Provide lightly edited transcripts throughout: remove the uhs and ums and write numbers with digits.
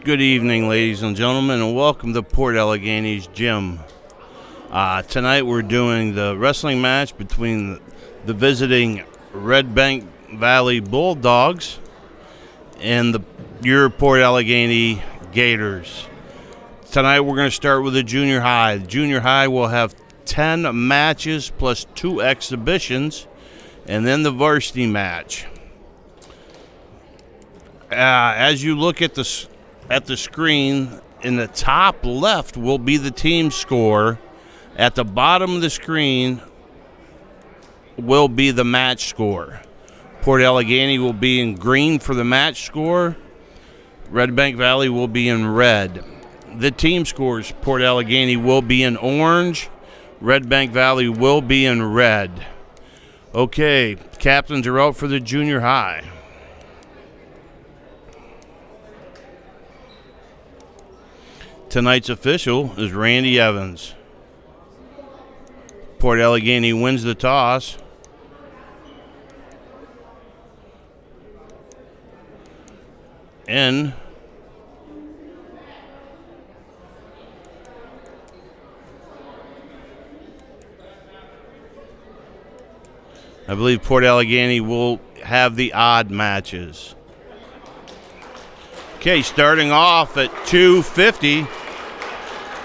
Good evening, ladies and gentlemen, and welcome to Port Allegheny's gym. Tonight we're doing the wrestling match between the visiting Red Bank Valley Bulldogs and your Port Allegheny Gators. Tonight we're going to start with the junior high. The junior high will have 10 matches plus 2 exhibitions, and then the varsity match. As you look at the screen, in the top left will be the team score. At the bottom of the screen will be the match score. Port Allegheny will be in green for the match score. Red Bank Valley will be in red. The team scores, Port Allegheny will be in orange. Red Bank Valley will be in red. Okay, captains are out for the junior high. Tonight's official is Randy Evans. Port Allegheny wins the toss. And I believe Port Allegheny will have the odd matches. Okay, starting off at 250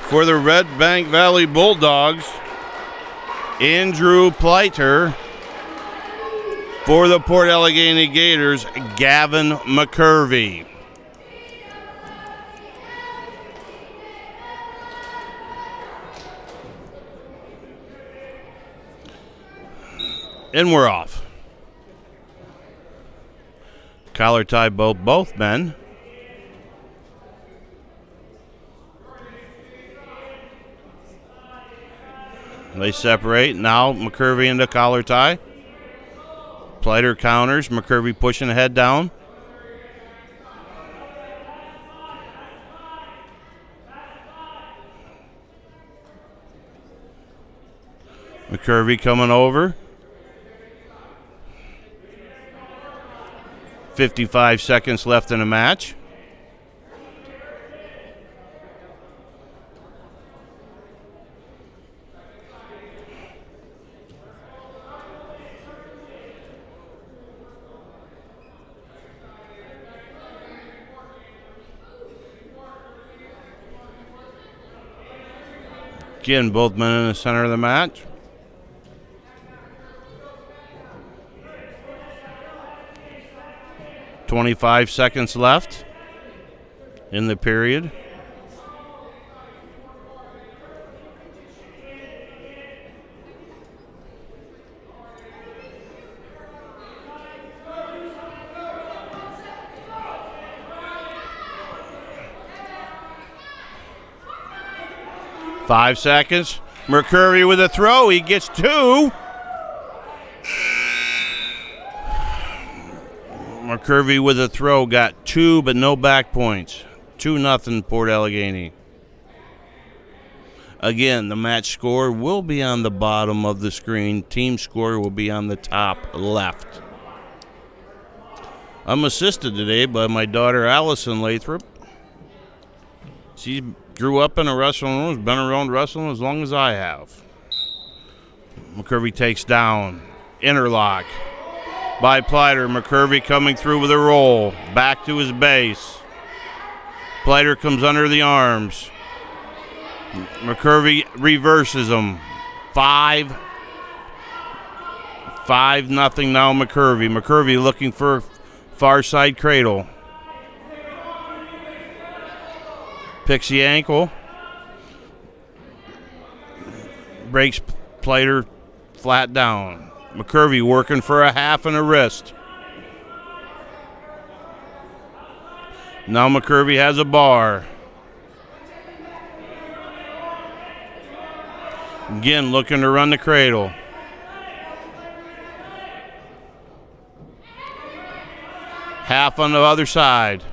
for the Red Bank Valley Bulldogs, Andrew Pleiter. For the Port Allegheny Gators, Gavin McCurvey. And we're off. Collar tie both men. They separate. Now McCurvey into collar tie. Pleiter counters. McCurvey pushing the head down. McCurvey coming over. 55 seconds left in the match. Again, both men in the center of the match. .25 seconds left in the period. Five seconds. McCurvey with a throw. He gets 2. McCurvey with a throw got 2, but no back points. 2-0 Port Allegheny. Again, the match score will be on the bottom of the screen. Team score will be on the top left. I'm assisted today by my daughter Allison Lathrop. She grew up in a wrestling room, has been around wrestling as long as I have. McCurvey takes down. Interlock by Pleiter. McCurvey coming through with a roll. Back to his base. Pleiter comes under the arms. McCurvey reverses him. 5-0 now McCurvey. McCurvey looking for far side cradle. Picks the ankle. Breaks Pleiter flat down. McCurvey working for a half and a wrist. Now McCurvey has a bar. Again, looking to run the cradle. Half on the other side.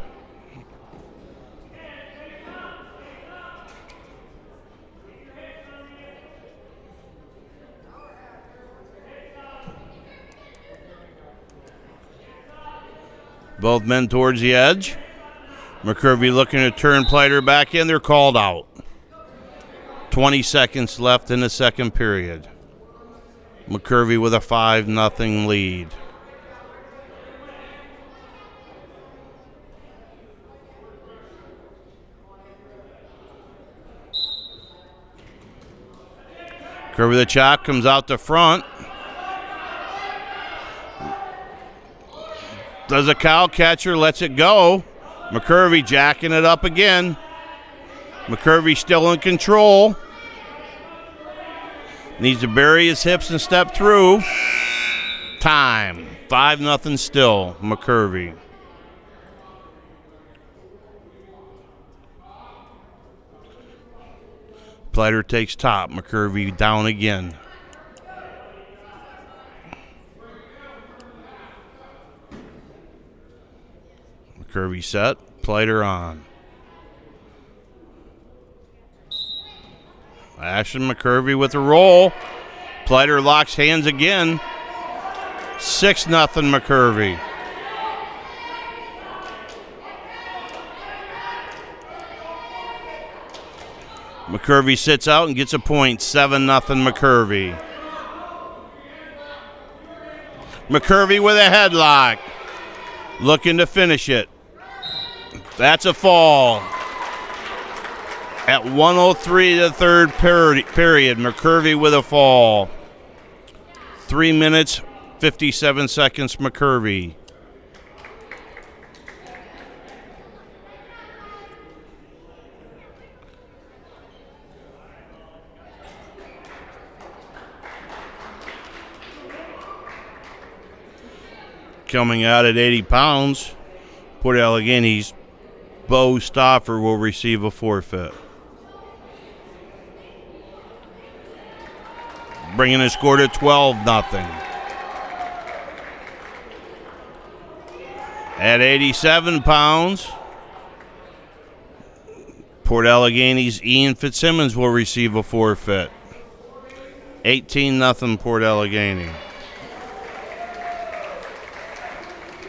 Both men towards the edge. McCurvey looking to turn Plater back in. They're called out. 20 seconds left in the second period. McCurvey with a 5-0 lead. McCurvey the chop comes out the front. Does a cow catcher, lets it go. McCurvey jacking it up again. McCurvey still in control. Needs to bury his hips and step through. Time. 5-0 still, McCurvey. Plater takes top. McCurvey down again. McCurvey set. Plater on. Ashton McCurvey with a roll. Plater locks hands again. 6-0 McCurvey. McCurvey sits out and gets a point. 7-0 McCurvey. McCurvey with a headlock. Looking to finish it. That's a fall. At 1:03 the third period, McCurvey with a fall. 3 minutes, 57 seconds, McCurvey. Coming out at 80 pounds, Port Allegheny's Bo Stoffer will receive a forfeit. Bringing the score to 12-0. At 87 pounds, Port Allegheny's Ian Fitzsimmons will receive a forfeit. 18-0 Port Allegheny.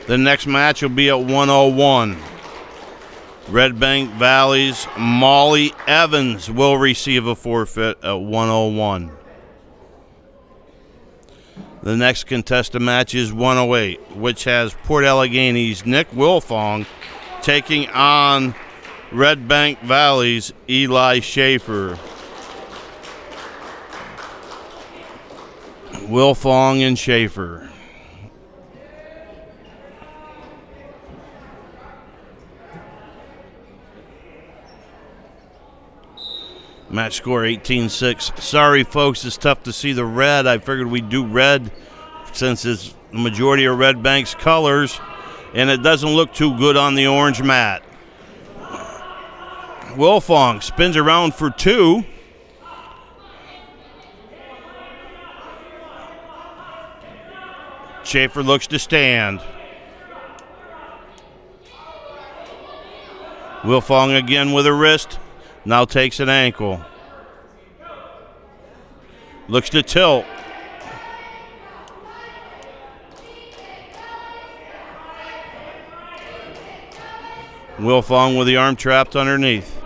The next match will be at 101. Red Bank Valley's Molly Evans will receive a forfeit at 101. The next contested match is 108, which has Port Allegheny's Nick Wilfong taking on Red Bank Valley's Eli Schaefer. Wilfong and Schaefer. Match score 18-6. Sorry, folks, it's tough to see the red. I figured we'd do red since it's the majority of Red Bank's colors, and it doesn't look too good on the orange mat. Wilfong spins around for two. Schaefer looks to stand. Wilfong again with a wrist. Now takes an ankle. Looks to tilt. Wilfong with the arm trapped underneath.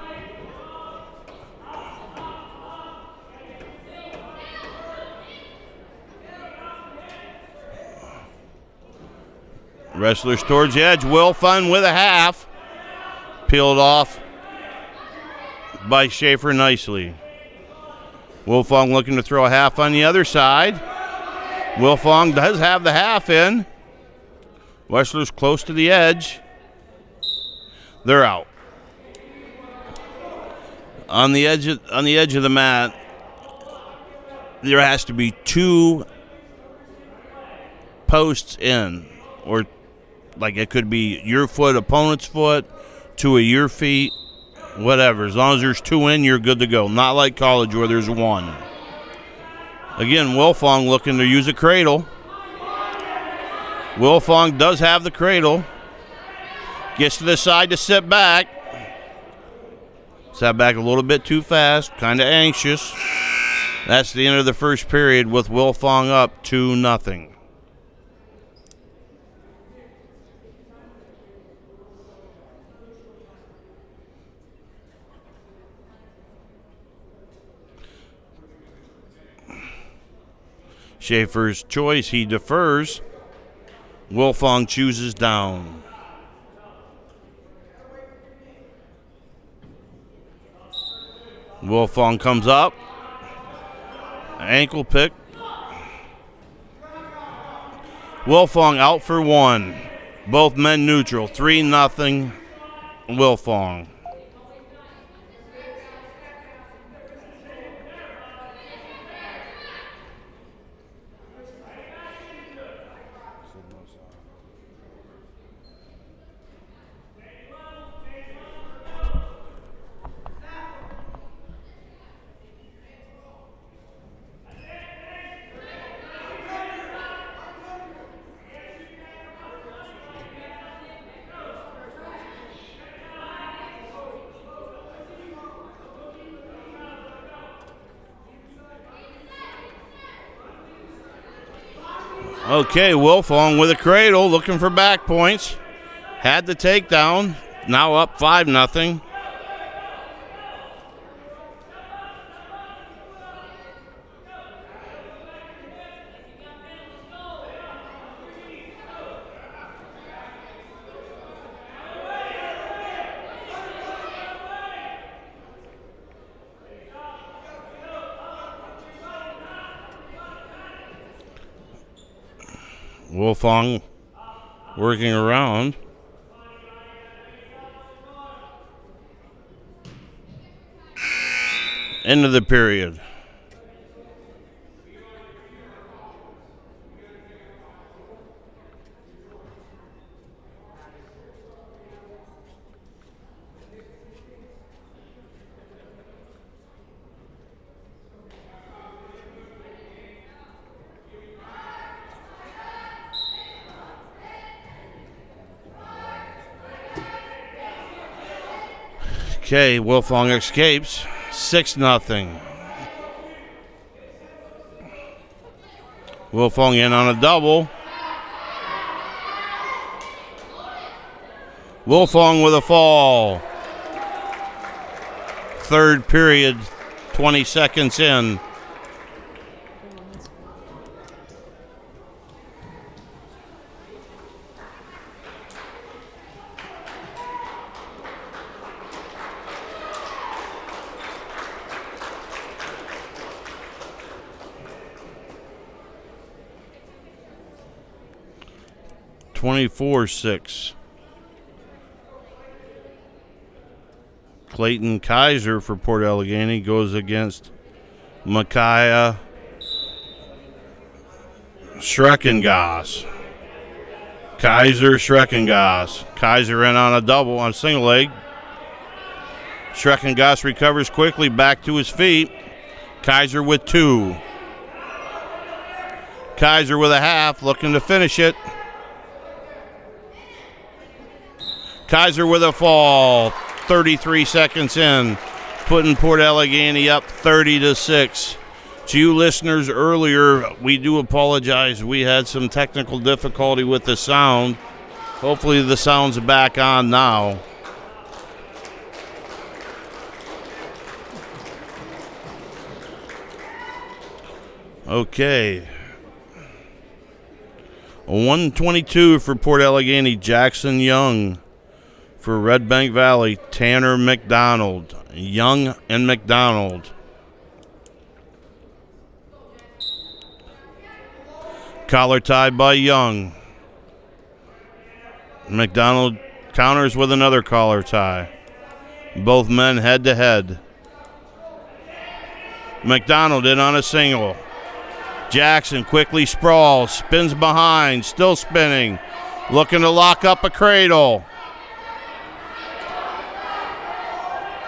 Wrestlers towards the edge. Wilfong with a half. Peeled off by Schaefer nicely. Wilfong looking to throw a half on the other side. Wilfong does have the half in. Wrestlers close to the edge. They're out. On the edge of the mat, there has to be two posts in, or like it could be your foot, opponent's foot, two of your feet. Whatever. As long as there's two in, you're good to go. Not like college where there's one. Again, Wilfong looking to use a cradle. Wilfong does have the cradle. Gets to the side to sit back. Sat back a little bit too fast. Kind of anxious. That's the end of the first period with Wilfong up 2-0. Schaefer's choice, he defers. Wilfong chooses down. Wilfong comes up. Ankle pick. Wilfong out for one. Both men neutral. 3-0 Wilfong. Okay, Wilfong with a cradle, looking for back points. Had the takedown. Now up 5-0. Wilfong working around. End of the period. Okay, Wilfong escapes. 6-0. Wilfong in on a double. Wilfong with a fall. Third period, 20 seconds in. (24-6). Clayton Kaiser for Port Allegheny goes against Micaiah Schreckengoss. Schreckengoss. Kaiser in on a double on single leg. Schreckengoss recovers quickly back to his feet. Kaiser with two. Kaiser with a half, looking to finish it. Kaiser with a fall, 33 seconds in, putting Port Allegheny up 30-6. To you listeners earlier, we do apologize. We had some technical difficulty with the sound. Hopefully the sound's back on now. Okay. 122 for Port Allegheny, Jackson Young. For Red Bank Valley, Tanner McDonald. Young and McDonald. Collar tie by Young. McDonald counters with another collar tie. Both men head to head. McDonald in on a single. Jackson quickly sprawls, spins behind, still spinning. Looking to lock up a cradle.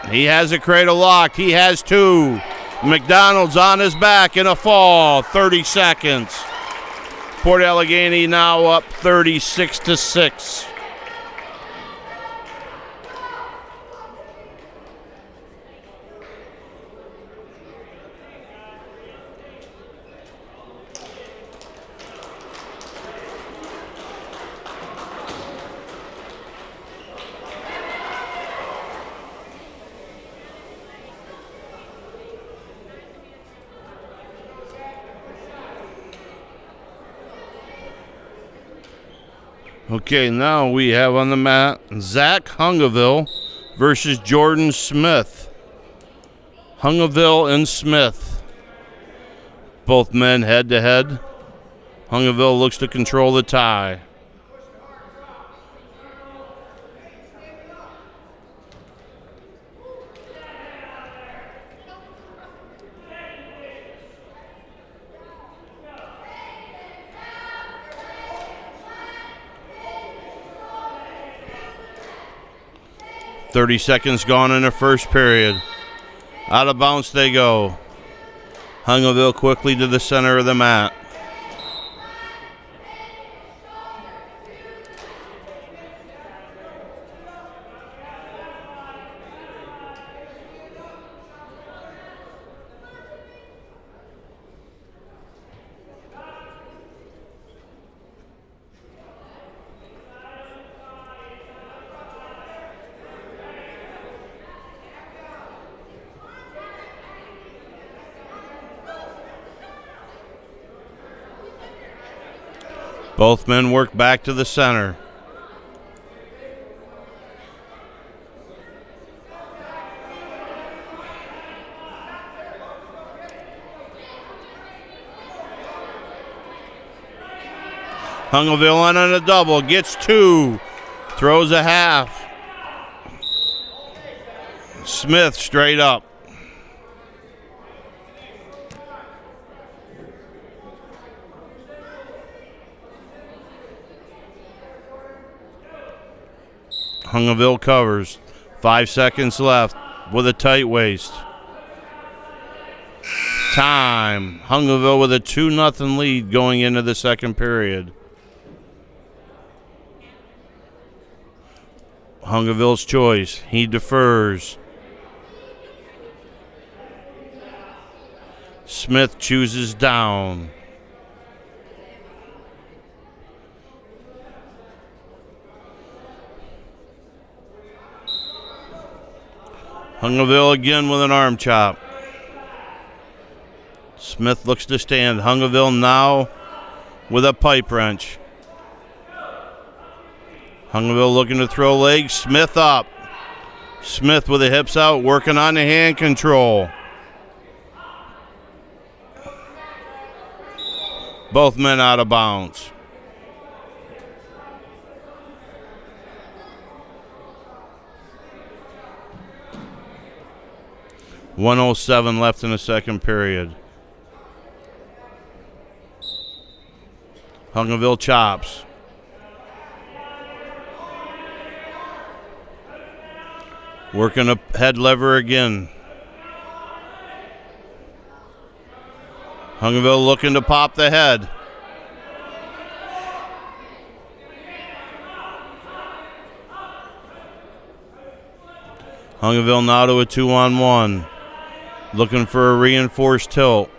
He has a cradle locked. He has two. McDonald's on his back in a fall. 30 seconds. Port Allegheny now up 36-6. Okay, now we have on the mat Zach Hungaville versus Jordan Smith. Hungaville and Smith. Both men head to head. Hungaville looks to control the tie. "30 seconds gone in the first period. Out of bounds they go. Hungaville quickly to the center of the mat. Both men work back to the center. Hungaville on a double, gets two, throws a half. Smith straight up. Hungaville covers. 5 seconds left with a tight waist. Time. Hungaville with a 2-0 lead going into the second period. Hungaville's choice. He defers. Smith chooses down. Hungaville again with an arm chop. Smith looks to stand. Hungaville now with a pipe wrench. Hungaville looking to throw legs. Smith up. Smith with the hips out, working on the hand control. Both men out of bounds. .107 left in the second period. Hungaville chops. Working a head lever again. Hungaville looking to pop the head. Hungaville now to a 2-on-1. Looking for a reinforced tilt.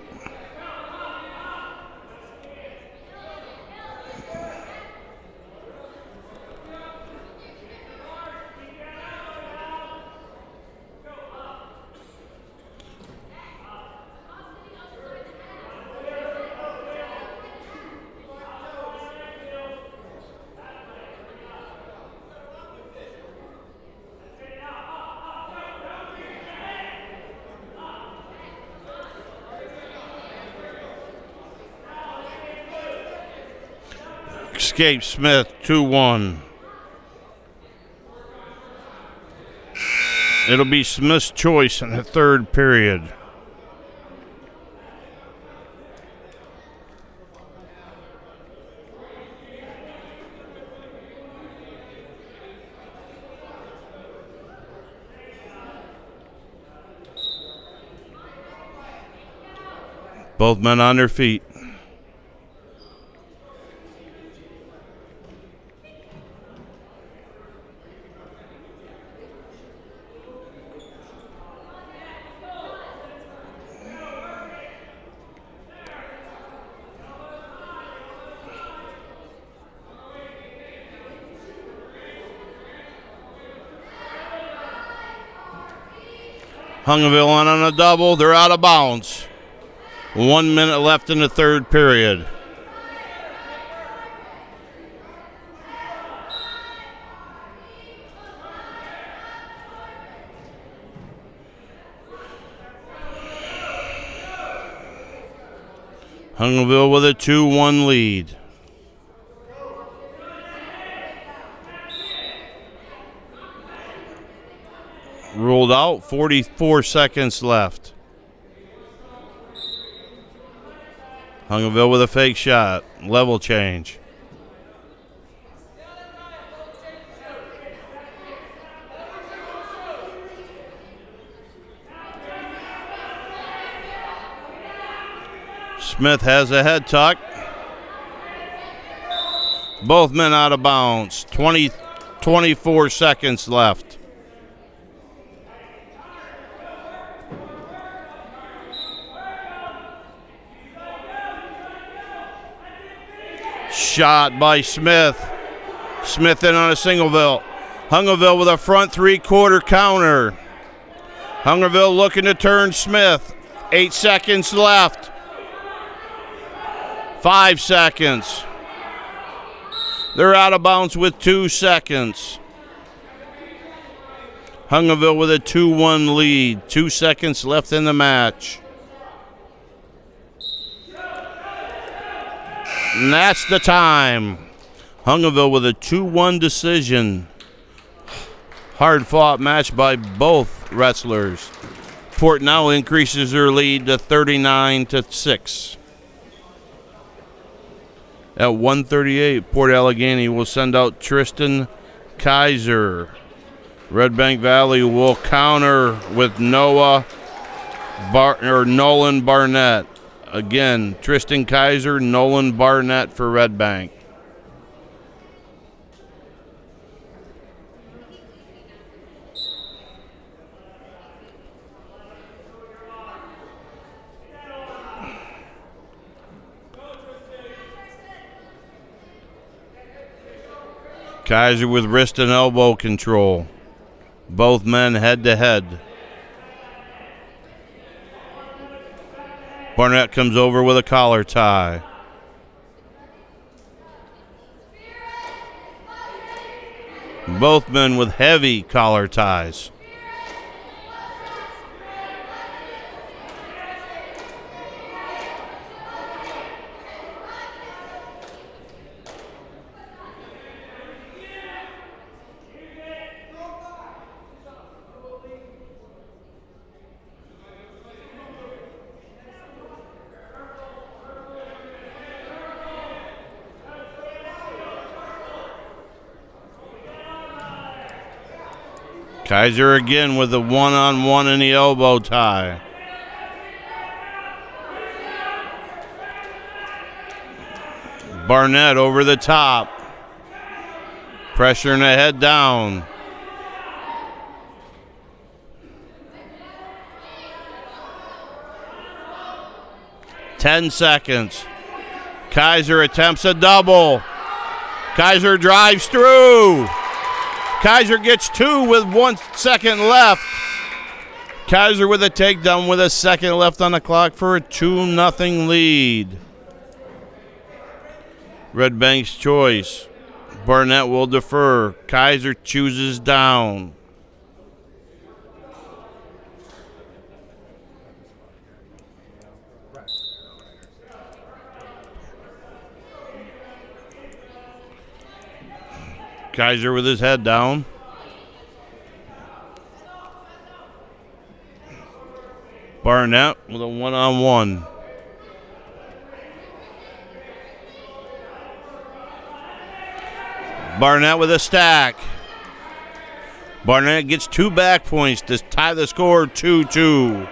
Escape Smith, 2-1. It'll be Smith's choice in the third period. Both men on their feet. Hungaville on a double. They're out of bounds. 1 minute left in the third period. Hungerville with a 2-1 lead. Ruled out, 44 seconds left. Hungerville with a fake shot. Level change. Smith has a head tuck. Both men out of bounds. 24 seconds left. Shot by Smith. Smith in on a Singleville. Hungerville with a front three-quarter counter. Hungerville looking to turn Smith. 8 seconds left. 5 seconds. They're out of bounds with 2 seconds. Hungerville with a 2-1 lead. 2 seconds left in the match. And that's the time. Hungerville with a 2-1 decision. Hard fought match by both wrestlers. Port now increases their lead to 39-6. At 1:38, Port Allegheny will send out Tristan Kaiser. Red Bank Valley will counter with Nolan Barnett. Again, Tristan Kaiser, Nolan Barnett for Red Bank. Kaiser with wrist and elbow control. Both men head to head. Barnett comes over with a collar tie. Both men with heavy collar ties. Kaiser again with a one-on-one in the elbow tie. Barnett over the top. Pressuring the head down. Ten seconds. Kaiser attempts a double. Kaiser drives through. Kaiser gets 2 with 1 second left. Kaiser with a takedown with a second left on the clock for a 2-0 lead. Red Bank's choice. Barnett will defer. Kaiser chooses down. Kaiser with his head down. Barnett with a one-on-one. Barnett with a stack. Barnett gets 2 back points to tie the score 2-2.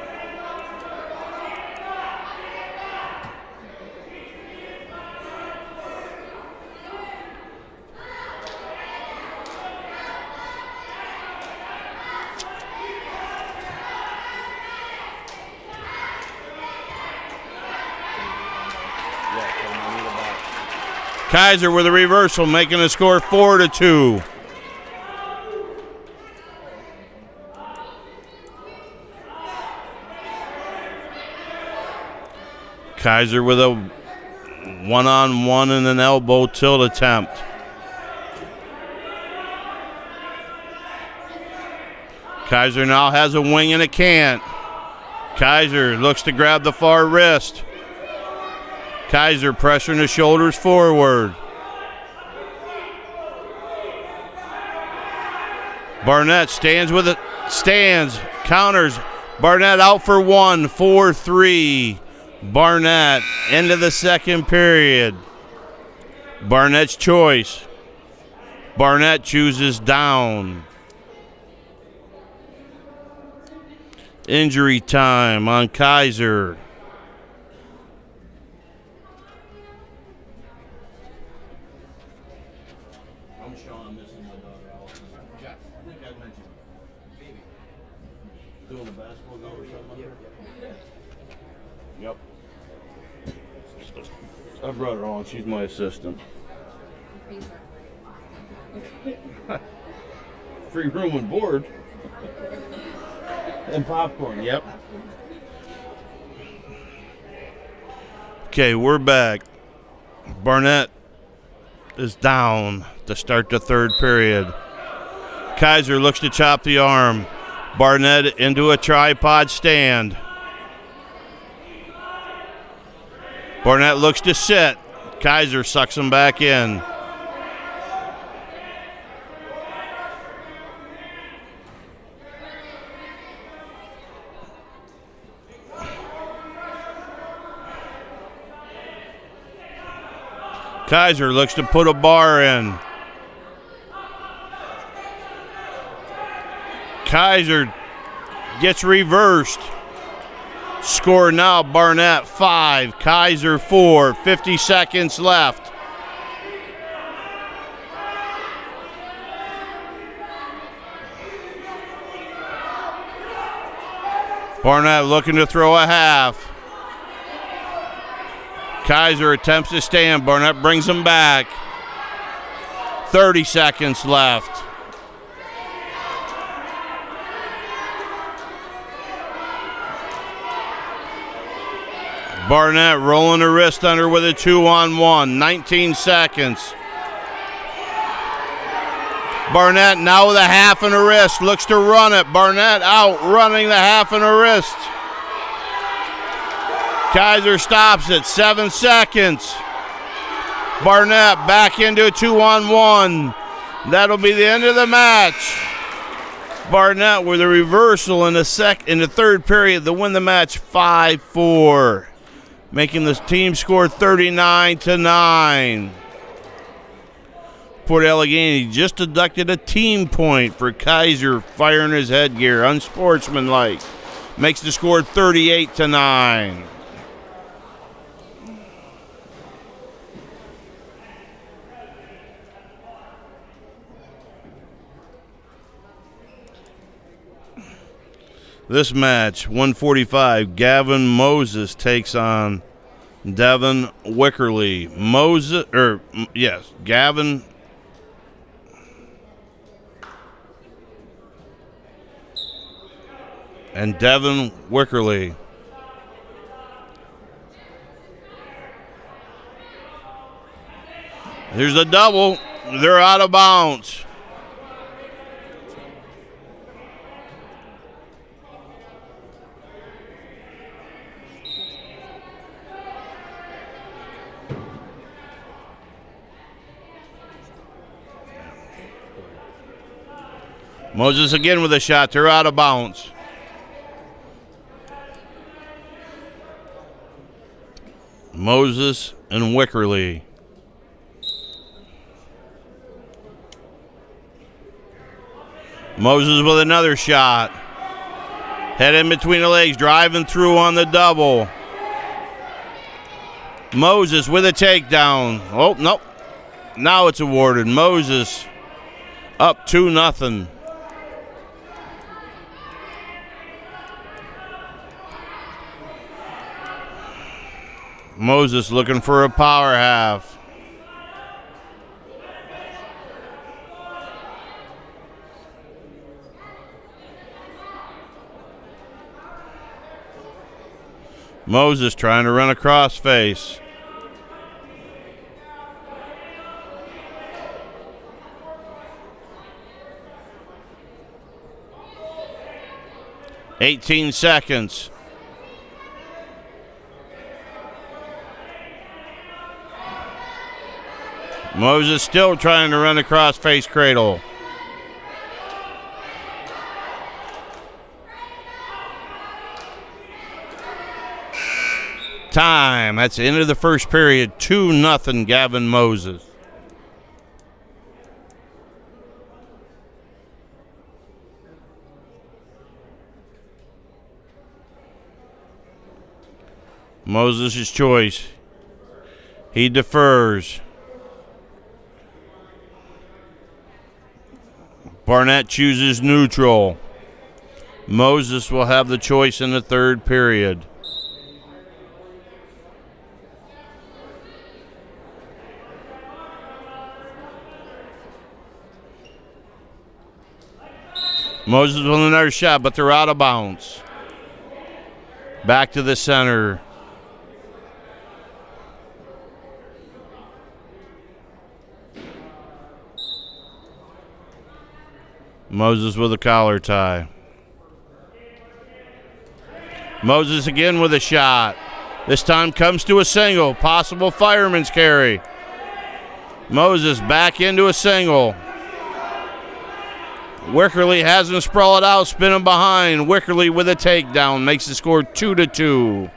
Kaiser with a reversal, making the score 4-2. Kaiser with a one-on-one and an elbow tilt attempt. Kaiser now has a wing and a can't. Kaiser looks to grab the far wrist. Kaiser pressuring the shoulders forward. Barnett stands with it, counters. Barnett out for 1, 4-3. Barnett, end of the second period. Barnett's choice. Barnett chooses down. Injury time on Kaiser. I'm Sean, this is my daughter Allison. Jeff, I think I mentioned baby. Doing a basketball game or something? Yep. I brought her on. She's my assistant. Free room and board. And popcorn, yep. Okay, we're back. Barnett is down to start the third period. Kaiser looks to chop the arm. Barnett into a tripod stand. Barnett looks to sit. Kaiser sucks him back in. Kaiser looks to put a bar in. Kaiser gets reversed. Score now, Barnett 5, Kaiser 4, 50 seconds left. Barnett looking to throw a half. Kaiser attempts to stand. Barnett brings him back. 30 seconds left. Barnett rolling the wrist under with a 2-on-1. 19 seconds. Barnett now with a half and a wrist. Looks to run it. Barnett out running the half and a wrist. Kaiser stops it. 7 seconds. Barnett back into a 2-on-1. That'll be the end of the match. Barnett with a reversal in the third period to win the match 5-4, making the team score 39-9. Port Allegheny just deducted a team point for Kaiser firing his headgear, unsportsmanlike. Makes the score 38-9. This match, 145, Gavin Moses takes on Devin Wickerly. Gavin. And Devin Wickerly. Here's a double. They're out of bounds. Moses again with a shot. They're out of bounds. Moses and Wickerly. Moses with another shot. Head in between the legs, driving through on the double. Moses with a takedown. Oh, nope. Now it's awarded. Moses up 2-0. Moses looking for a power half. Moses trying to run a crossface. "18 seconds. Moses still trying to run across face cradle. Time. That's the end of the first period. 2-0 Gavin Moses. Moses' choice. He defers. Barnett chooses neutral. Moses will have the choice in the third period. Moses with another shot, but they're out of bounds. Back to the center. Moses with a collar tie. Moses again with a shot. This time comes to a single. Possible fireman's carry. Moses back into a single. Wickerly has him sprawl it out, spinning behind. Wickerly with a takedown. Makes the score 2-2.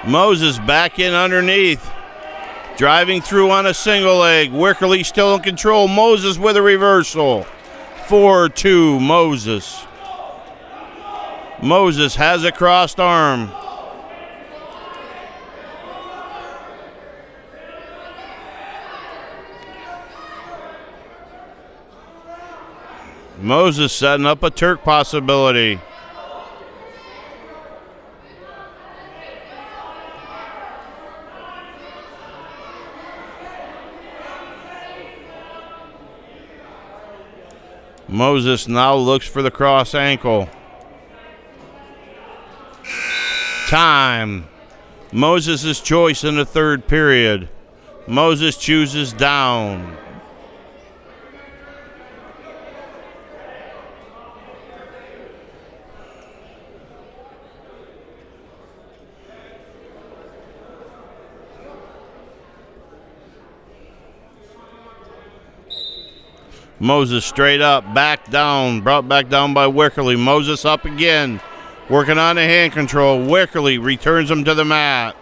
Moses back in underneath. Driving through on a single leg. Wickerly still in control. Moses with a reversal. 4-2 Moses. Moses has a crossed arm. Moses setting up a Turk possibility. Moses now looks for the cross ankle. Time. Moses' choice in the third period. Moses chooses down. Moses straight up, back down, brought back down by Wickerly. Moses up again, working on the hand control. Wickerly returns him to the mat.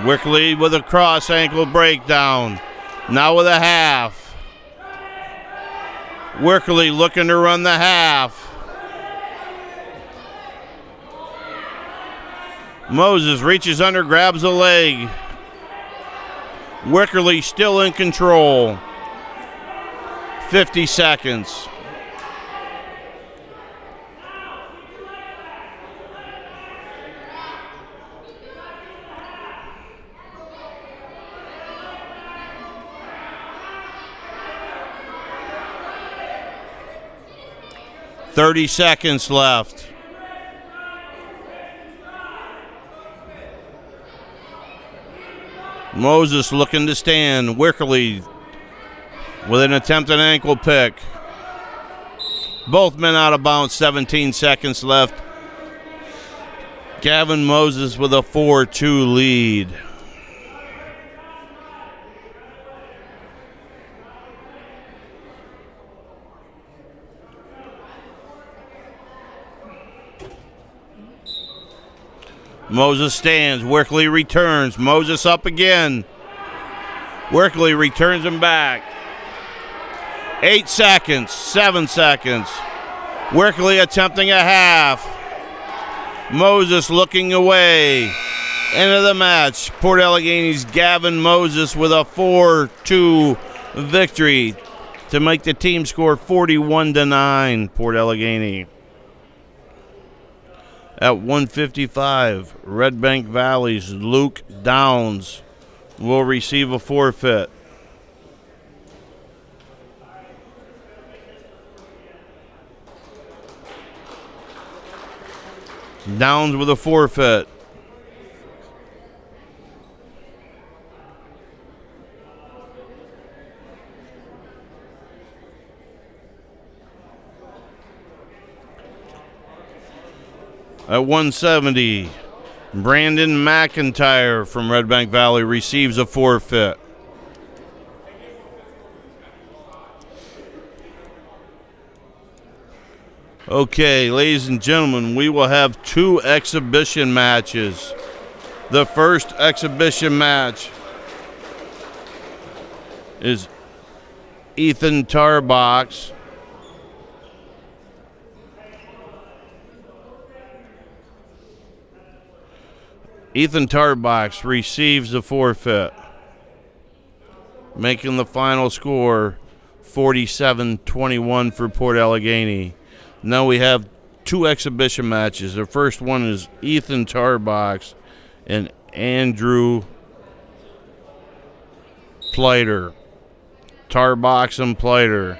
Wickerly with a cross ankle breakdown. Now with a half. Wickerly looking to run the half. Moses reaches under, grabs a leg. Wickerly still in control. 50 seconds. $30 seconds left. Moses looking to stand. Wickerly with an attempted ankle pick. Both men out of bounds, 17 seconds left. Gavin Moses with a 4-2 lead. Moses stands. Wickerly returns. Moses up again. Wickerly returns him back. 8 seconds. 7 seconds. Wickerly attempting a half. Moses looking away. End of the match. Port Allegheny's Gavin Moses with a 4-2 victory to make the team score 41-9. Port Allegheny. At 155, Red Bank Valley's Luke Downs will receive a forfeit. Downs with a forfeit. At 170, Brandon McIntyre from Red Bank Valley receives a forfeit. Okay, ladies and gentlemen, we will have 2 exhibition matches. The first exhibition match is Ethan Tarbox receives the forfeit, making the final score 47-21 for Port Allegheny. Now we have 2 exhibition matches. The first one is Ethan Tarbox and Andrew Plater. Tarbox and Plater.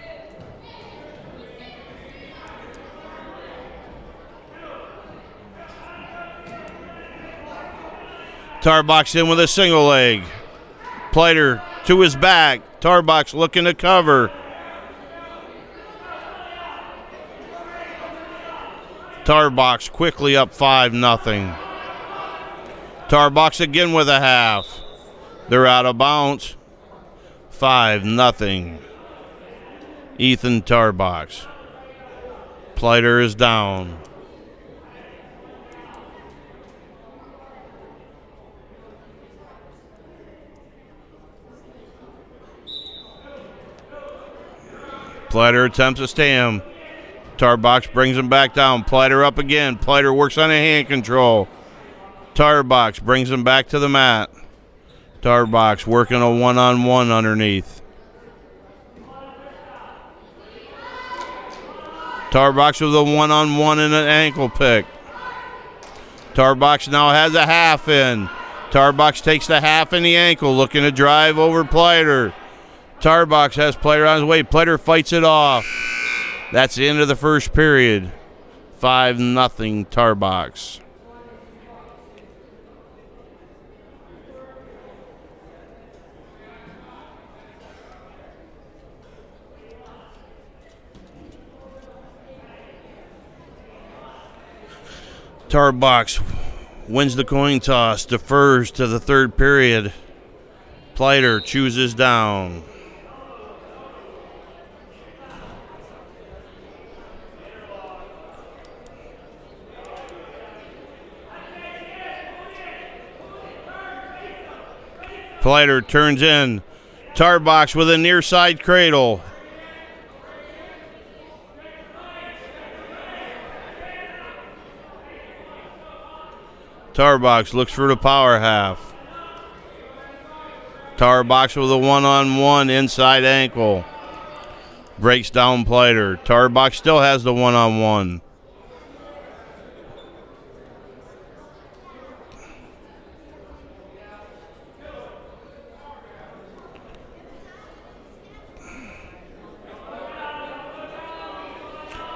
Tarbox in with a single leg. Plater to his back. Tarbox looking to cover. Tarbox quickly up 5-0. Tarbox again with a half. They're out of bounds. 5-0. Ethan Tarbox. Plater is down. Plater attempts to stay him. Tarbox brings him back down. Plater up again. Plater works on a hand control. Tarbox brings him back to the mat. Tarbox working a one-on-one underneath. Tarbox with a one-on-one and an ankle pick. Tarbox now has a half in. Tarbox takes the half in the ankle, looking to drive over Plater. Tarbox has Plater on his way. Plater fights it off. That's the end of the first period. 5-0 Tarbox. Tarbox wins the coin toss, defers to the third period. Plater chooses down. Plater turns in. Tarbox with a near side cradle. Tarbox looks for the power half. Tarbox with a one-on-one inside ankle. Breaks down Plater. Tarbox still has the one-on-one.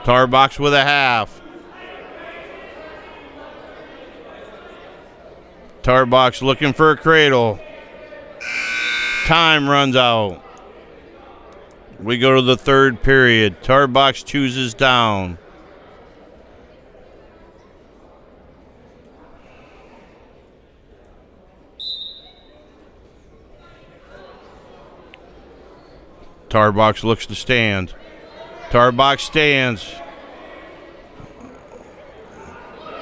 Tarbox with a half. Tarbox looking for a cradle. Time runs out. We go to the third period. Tarbox chooses down. Tarbox looks to stand. Tarbox stands.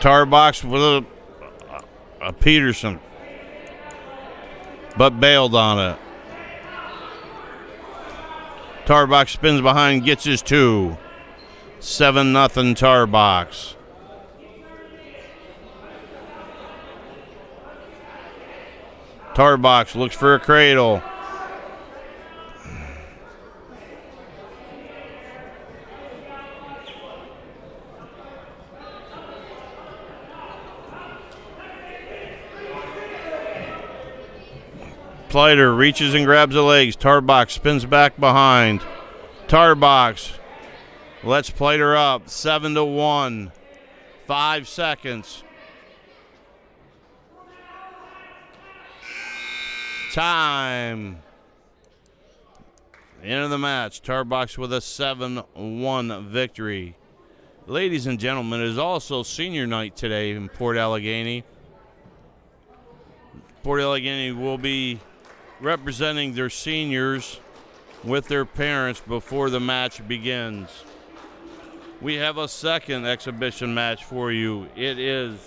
Tarbox with a Peterson, but bailed on it. Tarbox spins behind, gets his 2. 7-0 Tarbox. Tarbox looks for a cradle. Plater reaches and grabs the legs. Tarbox spins back behind. Tarbox lets Plater up 7-1. 5 seconds. Time. End of the match. Tarbox with a 7-1 victory. Ladies and gentlemen, it is also senior night today in Port Allegheny. Port Allegheny will be representing their seniors with their parents before the match begins. We have a second exhibition match for you. It is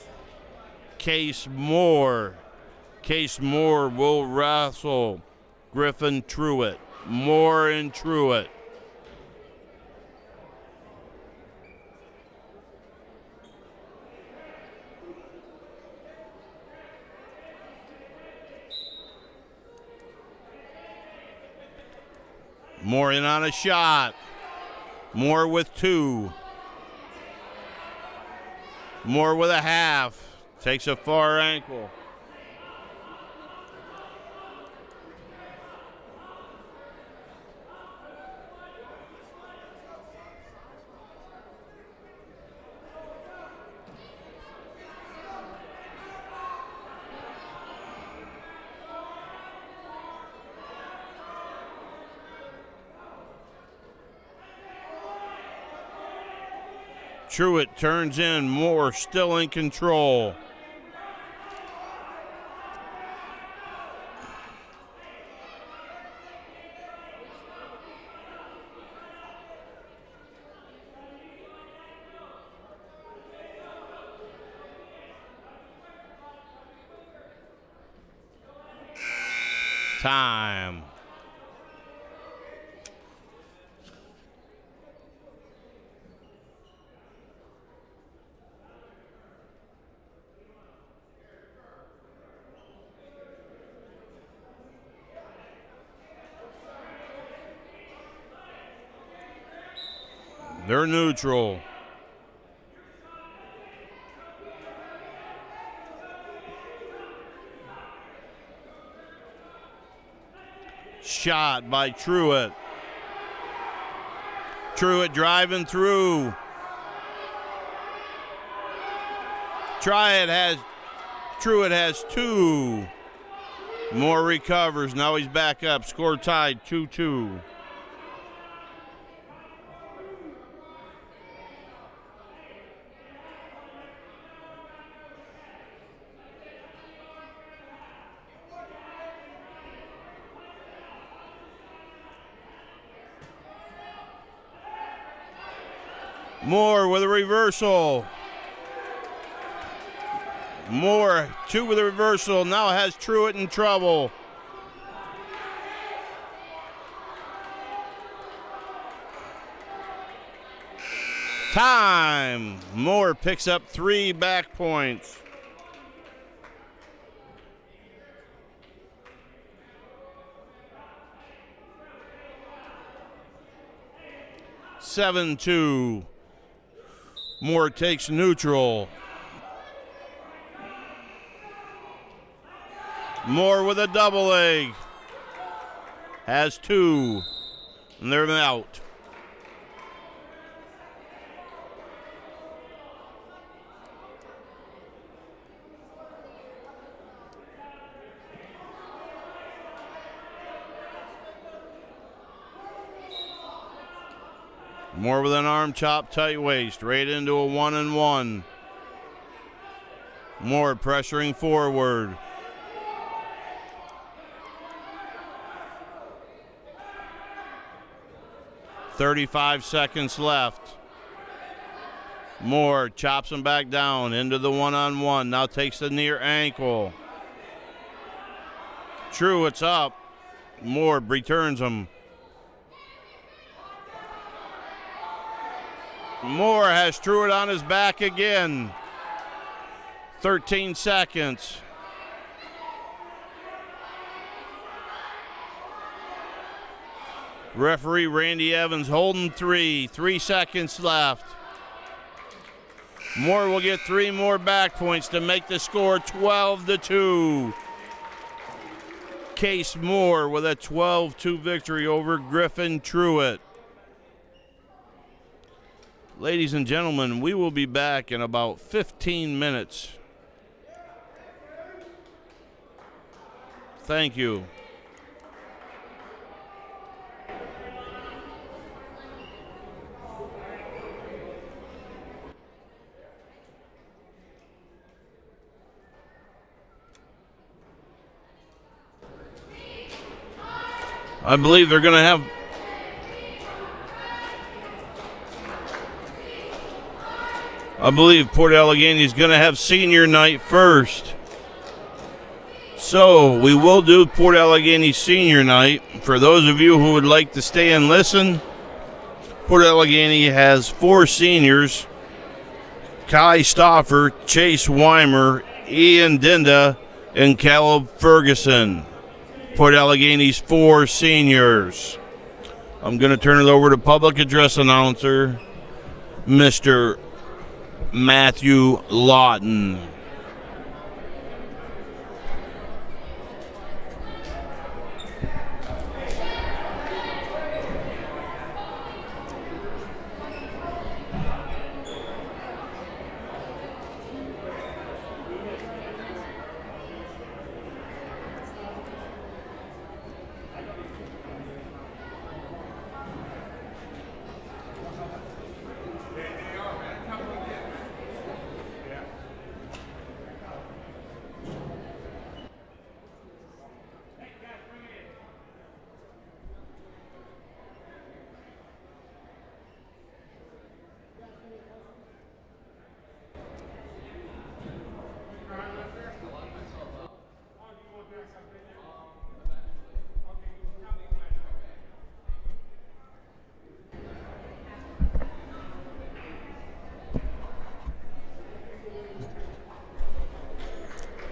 Case Moore. Case Moore will wrestle Griffin Truitt. Moore and Truitt. Moore in on a shot. Moore with 2. Moore with a half. Takes a far ankle. Truitt turns in. Moore still in control. Time. They're neutral. Shot by Truitt. Truitt driving through. Truitt has 2. Moore recovers. Now he's back up. Score tied 2-2. Moore with a reversal. Moore, 2 with a reversal. Now has Truitt in trouble. Time. Moore picks up 3 back points. (7-2). Moore takes neutral. Moore with a double leg. Has 2. And they're out. Moore with an arm chop, tight waist, right into a 1-and-1. Moore pressuring forward. .35 seconds left. Moore chops him back down into the 1-on-1. Now takes the near ankle. Truitt's up. Moore returns him. Moore has Truitt on his back again. 13 seconds. Referee Randy Evans holding 3. 3 seconds left. Moore will get 3 more back points to make the score 12-2. Case Moore with a 12-2 victory over Griffin Truitt. Ladies and gentlemen, we will be back in about 15 minutes. Thank you. I believe they're going to have Port Allegheny is going to have senior night first. So we will do Port Allegheny senior night. For those of you who would like to stay and listen, Port Allegheny has 4 seniors: Kai Stoffer, Chase Weimer, Ian Dinda, and Caleb Ferguson. Port Allegheny's 4 seniors. I'm going to turn it over to public address announcer, Mr. Matthew Lawton.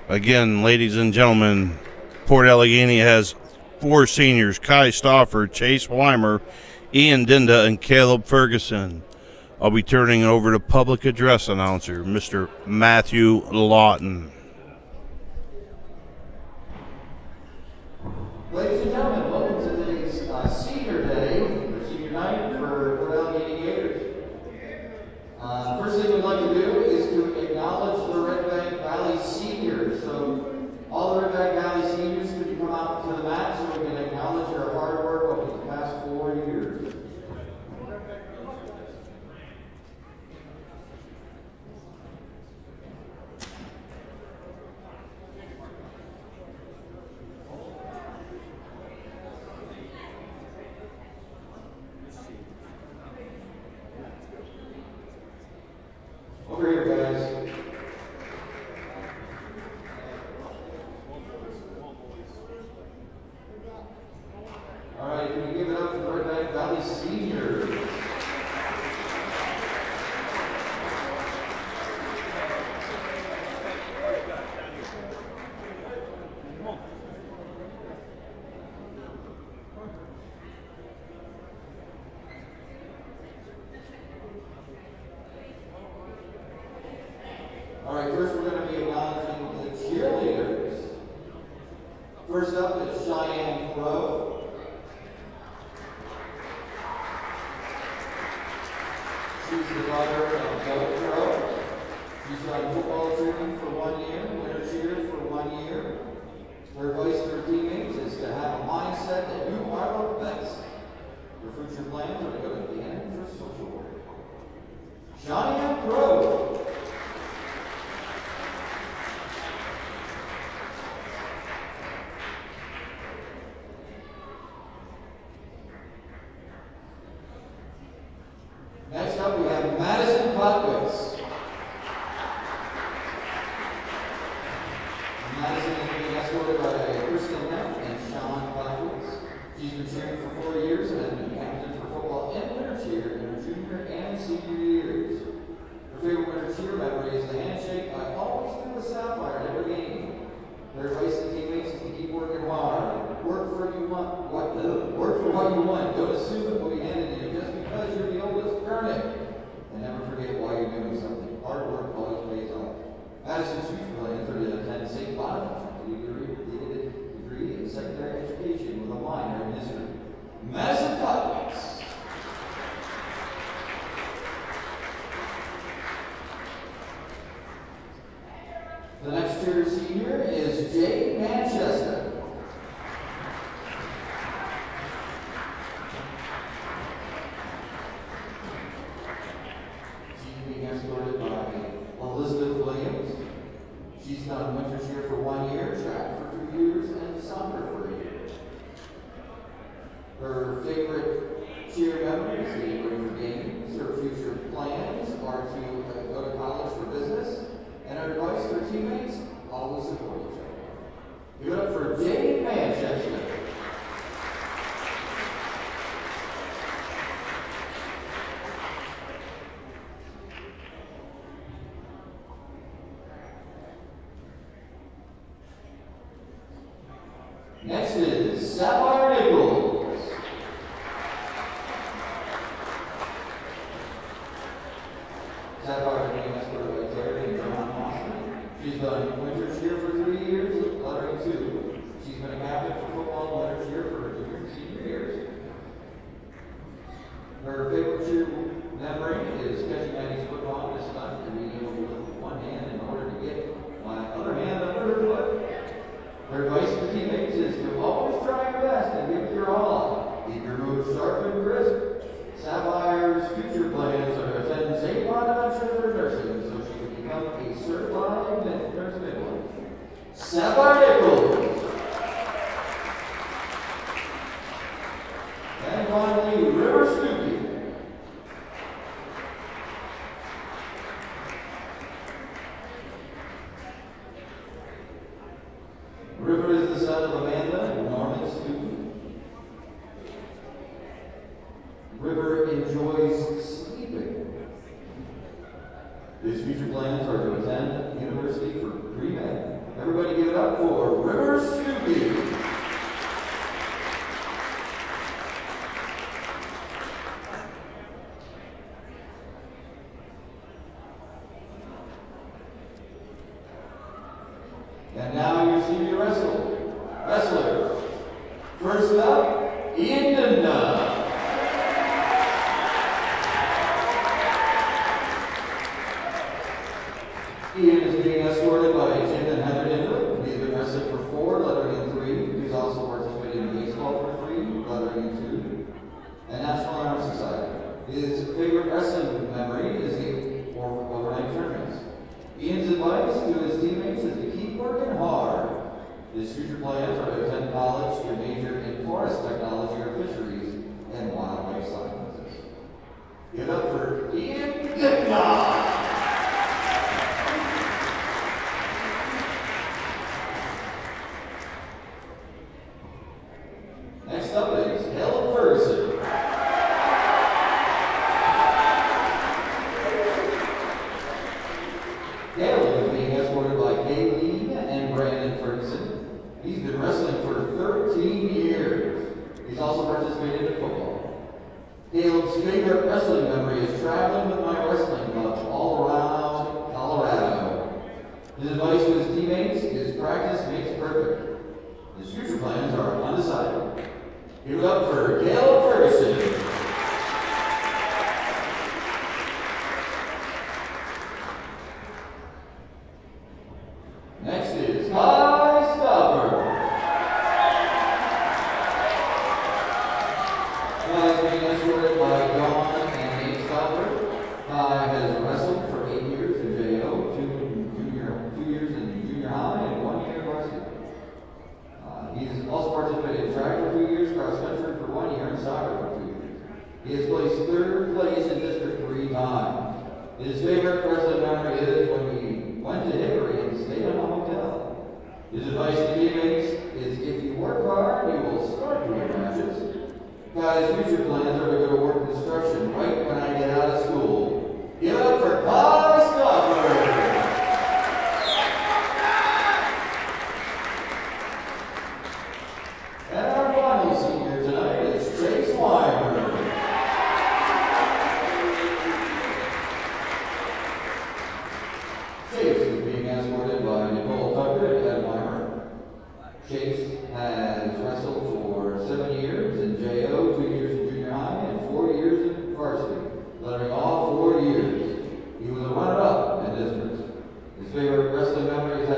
Again, ladies and gentlemen, Port Allegheny has 4 seniors: Kai Stoffer, Chase Weimer, Ian Dinda, and Caleb Ferguson. I'll be turning it over to public address announcer, Mr. Matthew Lawton. Ladies and gentlemen, welcome to today's senior day, or senior night for Port Allegheny Gators. First thing we'd like to do is to acknowledge the Red Bank Valley seniors. So all the Red Bank Valley seniors, could you come out to the mat so we can acknowledge your hard work over the past 4 years. Over here, guys. All right, can we give it up for the Red Bank Valley seniors? All right, first we're going to be acknowledging the cheerleaders. First up is Cheyenne Crow. She's the daughter of Doug Crow. She's done football training for 1 year, winter cheer for 1 year. Her advice to her teammates is to have a mindset that you are the best. Your future plans are to go to the end for social work. Cheyenne Crow. Next up, we have Madison Potwitz. Madison is being escorted by Kristen Neff and Sean Potwitz. She's been cheering for 4 years and has been captain for football and winter cheer in her junior and senior years. Her favorite winter The next tier senior is Jay Manchester. She's being escorted by Elizabeth Williams. She's done winter cheer for 1 year, track for 2 years, and soccer for a year. Her favorite cheer memories, the River Games, her future plans are to go to college for business, and her advice for teammates, always support each other. Give it up for Jay Manchester. Next is Sapphire Nichols. Sapphire is being escorted by Terry and John Austin. She's done winter cheer for 3 years, lettering 2. She's been a captain for football and winter cheer for her junior and senior years. Her favorite cheer memory is catching Maddie's foot on this stunt and being able to lift with one hand in order to get my other hand under her foot. Her advice to teammates is to always try your best and give it your all. Keep your moves sharp and crisp. Sapphire's future plans are to attend St. Bonaventure for nursing so she can become a certified nurse midwife. Sapphire Nichols. And finally, River Stuckey. River is the son of Amanda and Norman Stuckey. River enjoys sleeping. His future plans are to attend university for pre-med. Everybody give it up for River Stuckey. And now your senior wrestlers. First up, Ian Dinda. Ian is being escorted by Jim and Heather Dinda. He's been wrestling for 4, lettering in 3. He's also participated in baseball for 3, lettering in 2, and National Honor Society. His favorite wrestling memory is the overnight tournaments. Ian's advice to his teammates is to keep working hard. His future plans are to attend college to major in forest technology or fisheries and wildlife sciences. Give it up for Ian Dinda. Next up is Helen Ferguson. Helen is being escorted by Kayleen and Brandon Ferguson. He's been wrestling for 13 years. He's also participated in football. Caleb's favorite wrestling memory is traveling with my wrestling club all around Colorado. His advice to his teammates is practice makes perfect. His future plans are undecided. Give it up for Caleb Ferguson. Next is Kai Stopper. Kai is being escorted by Dawn and Nate Stopper. Kai has wrestled for 8 years in JO, 2 years in junior high, and 1 year in varsity. He's also participated in track for 2 years, cross country for 1 year, and soccer for 2 years. He has placed 3rd place in district 3 times. His favorite wrestling memory is when we went to Hickory and stayed in a hotel. His advice to teammates is if you work hard, you will start to win matches. Kai's future plans are to go to work construction right when I get out of school. Give it up for Kai Stopper. And our final senior tonight is Chase Weimer. Chase is being escorted by Nicole Tucker and Ed Weimer. Chase has wrestled for 7 years in JO, 2 years in junior high, and 4 years in varsity, lettering all 4 years. He was a runner-up in districts. His favorite wrestling memories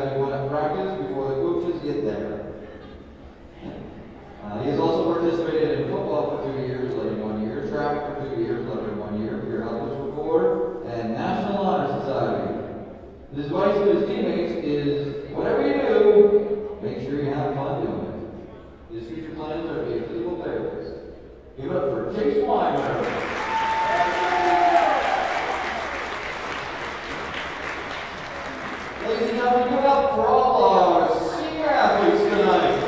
His advice to his teammates is, whatever you do, make sure you have fun doing it. His future plans are to be a physical therapist. Give it up for Chase Weimer. Ladies and gentlemen, give it up for all our senior athletes tonight.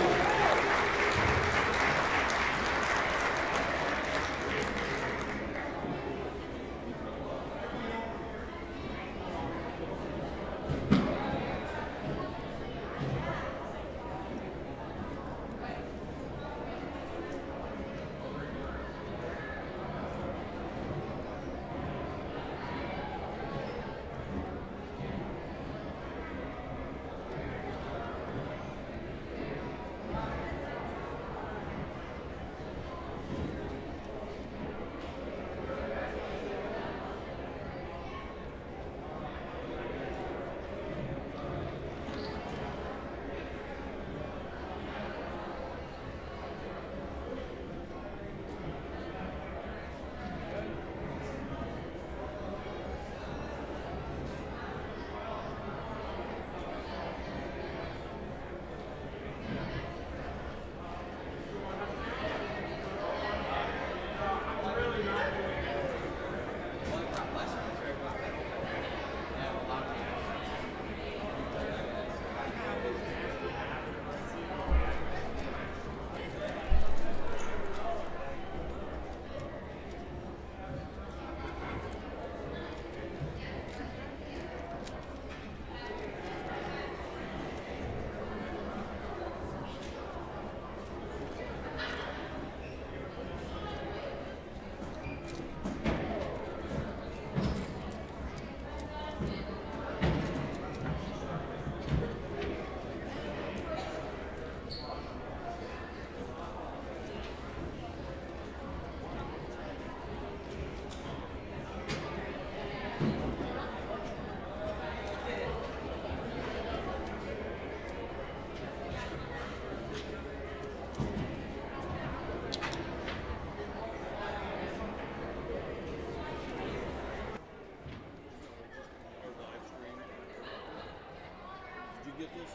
Get this?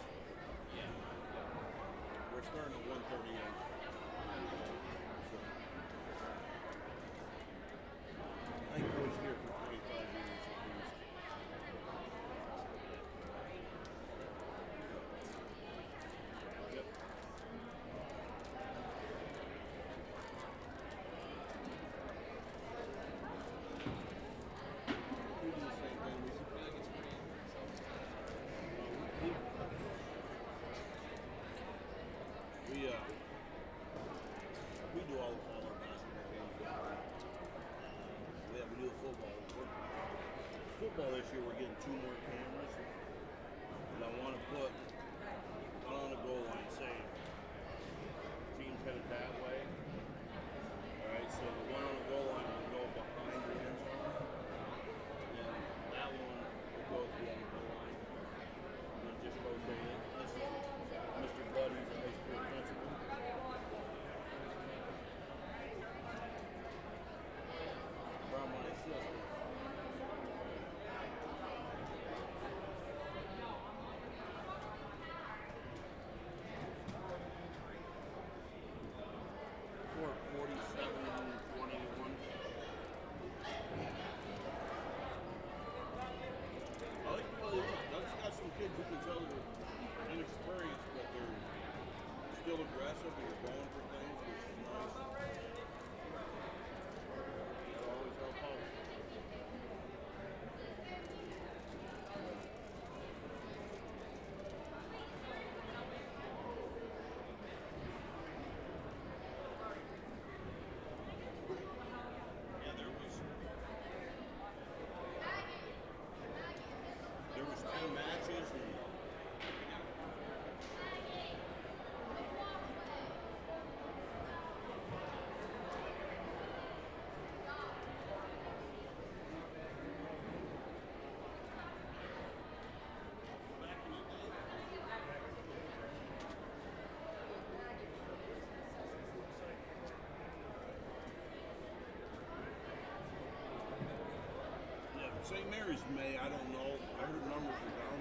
Yeah. We're starting at 1:38. I coached here for 25 years at least. Yep. We do the same thing. We do all our basketball games. Yeah, we do the football. Football this year, we're getting 2 more cameras. And I want to put one on the goal line, say, team's headed that way. Alright, so the one on the goal line will go behind the end zone. And that one will go to the end goal line. And then just rotate it. This is Mr. Buddy's high school principal. From my assistant. Court 47-21. I like the way Doug's got some kids who can tell they're inexperienced, but they're still aggressive and they're going for things, which is nice. That'll always help out. Yeah, there was 10 matches and St. Mary's May, I don't know. I heard numbers are down.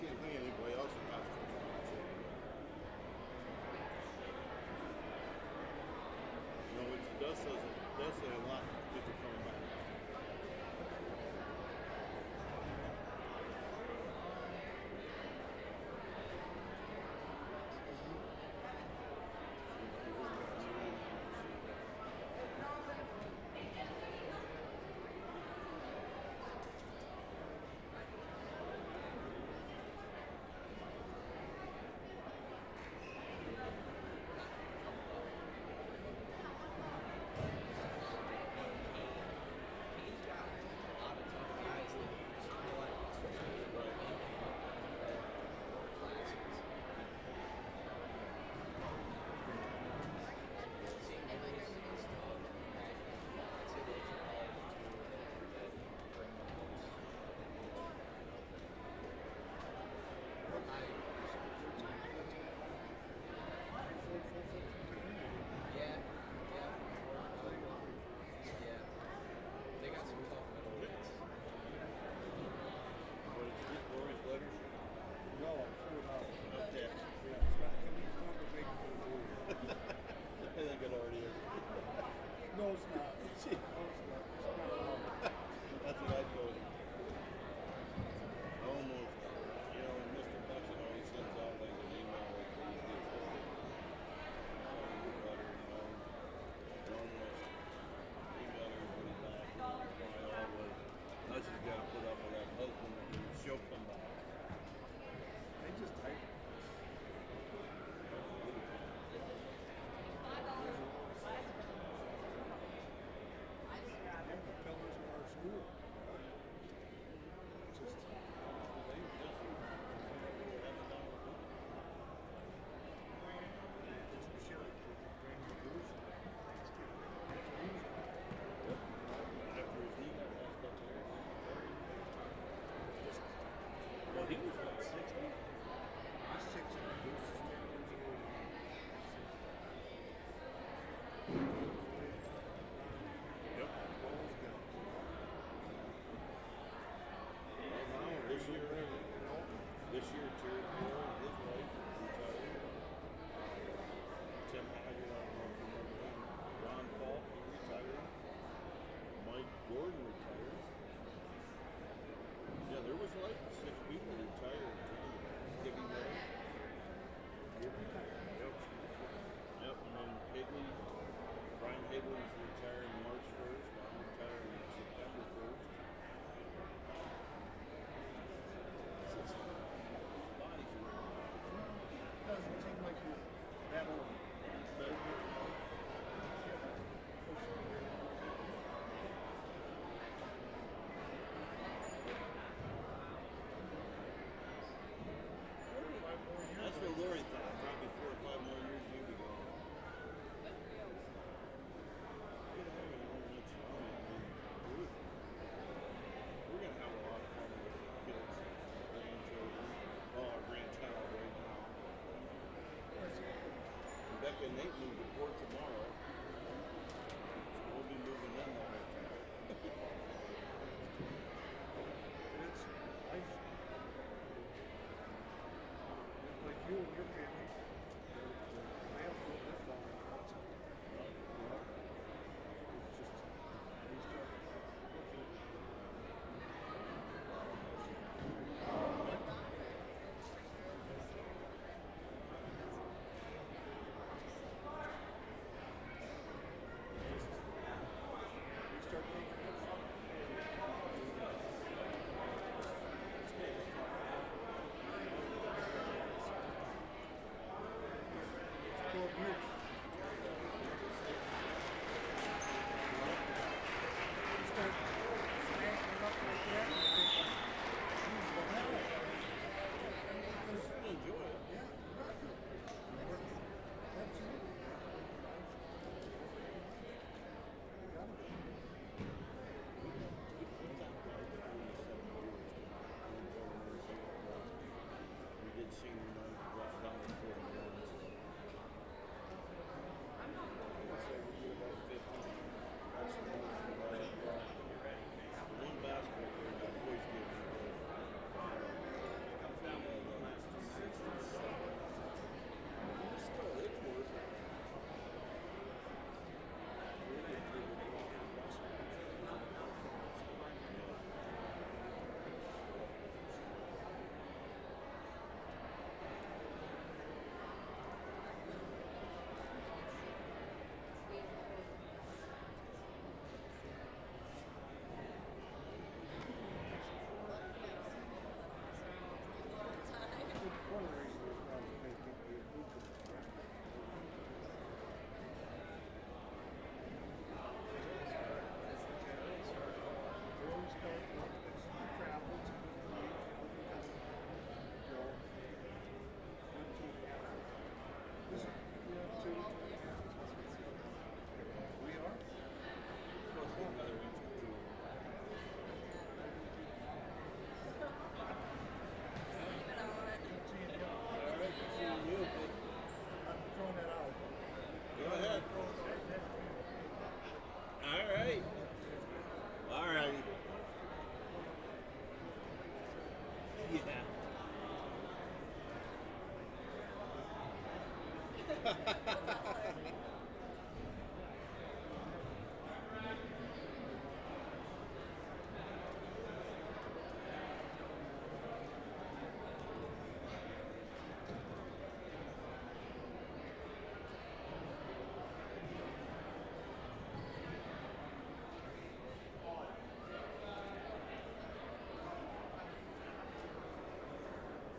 can't think of anybody else that has to. You know, it does say a lot that kids are coming back. No, it's not. It's not. That's what I told him. Almost, you know, and Mr. Buxton always sends out like an email like he did letter, you know, and almost email everybody back. And my all was, I just got to put up with that husband and she'll come back. They just type. School. Just chill. Bring the booze. After his knee got lost up there. Well, he was like 60. He's 60. Booze is 10 years old. Yep. This year, Terry Moore and his wife retired. Tim Haggard, I don't know if you remember him. Ron Falk, he retired. Mike Gordon retired. Yeah, there was like 6 people retired. Gibby May. Yep. Yep, and then Higley. Brian Higley's retiring March 1st. I'm retiring September 1st. Doesn't seem like you're that old. That's what Lori thought. Probably 4 or 5 more years you would go. We're going to have a lot of fun with kids, grandchildren. Oh, our grandchild right now. Becca and Nate move to Port tomorrow. So we'll be moving them the whole time. It's life. Like you and your family, they have to live long. It's just, you start looking at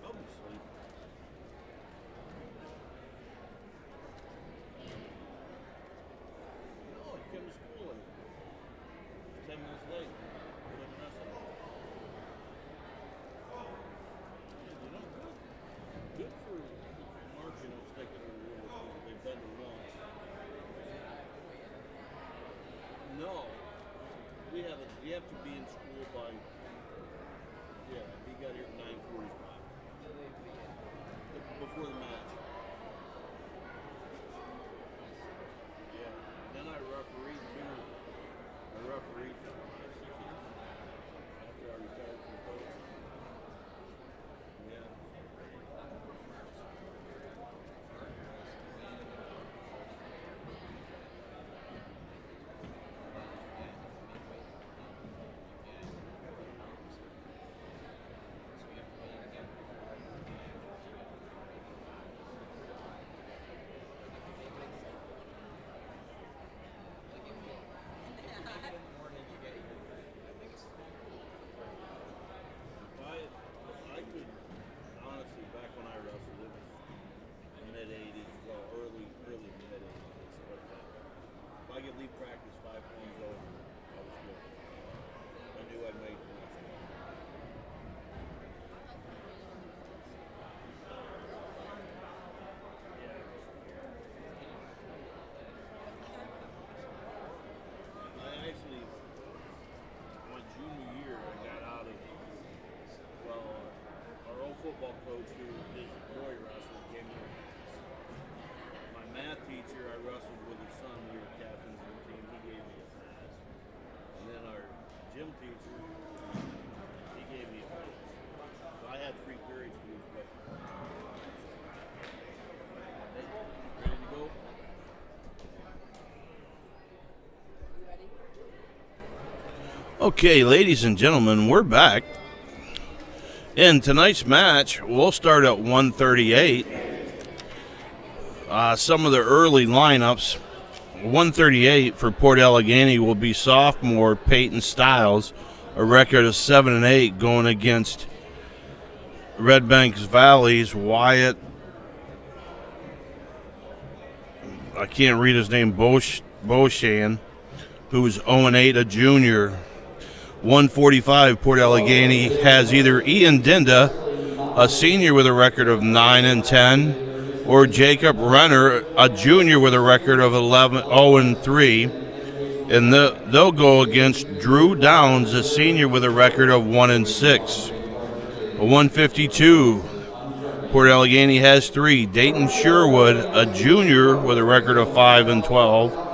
I'll be asleep. No, he came to school late. 10 minutes late. Like the rest of them. You know, good for Mark, you know, sticking to the rules because they've done it once. No. You have to be in school by, yeah, he got here at 9:45. Before the match. Yeah. Then I refereed too. I refereed for 5, 6 years after I retired from coaching. Yeah. If I could, honestly, back when I wrestled, it was mid 80s, well, early mid 80s. If I could leave practice 5 pounds over, I was good. I knew I'd made the next one. I actually, my junior year, I got out of, well, our old football coach who did boy wrestling came here. My math teacher, I wrestled with his son. We were captains of the team. He gave me a pass. And then our gym teacher, he gave me a pass. So I had 3 periods to use, but hey, ready to go? Okay, ladies and gentlemen, we're back. In tonight's match, we'll start at 138. Some of the early lineups. 138 for Port Allegheny will be sophomore Peyton Stiles, a record of 7-8, going against Red Banks Valley's Wyatt. I can't read his name, Boshan, who's 0-8, a junior. 145 Port Allegheny has either Ian Dinda, a senior with a record of 9-10, or Jacob Renner, a junior with a record of 0-3, and they'll go against Drew Downs, a senior with a record of 1-6. A 152 Port Allegheny has 3. Dayton Sherwood, a junior with a record of 5-12.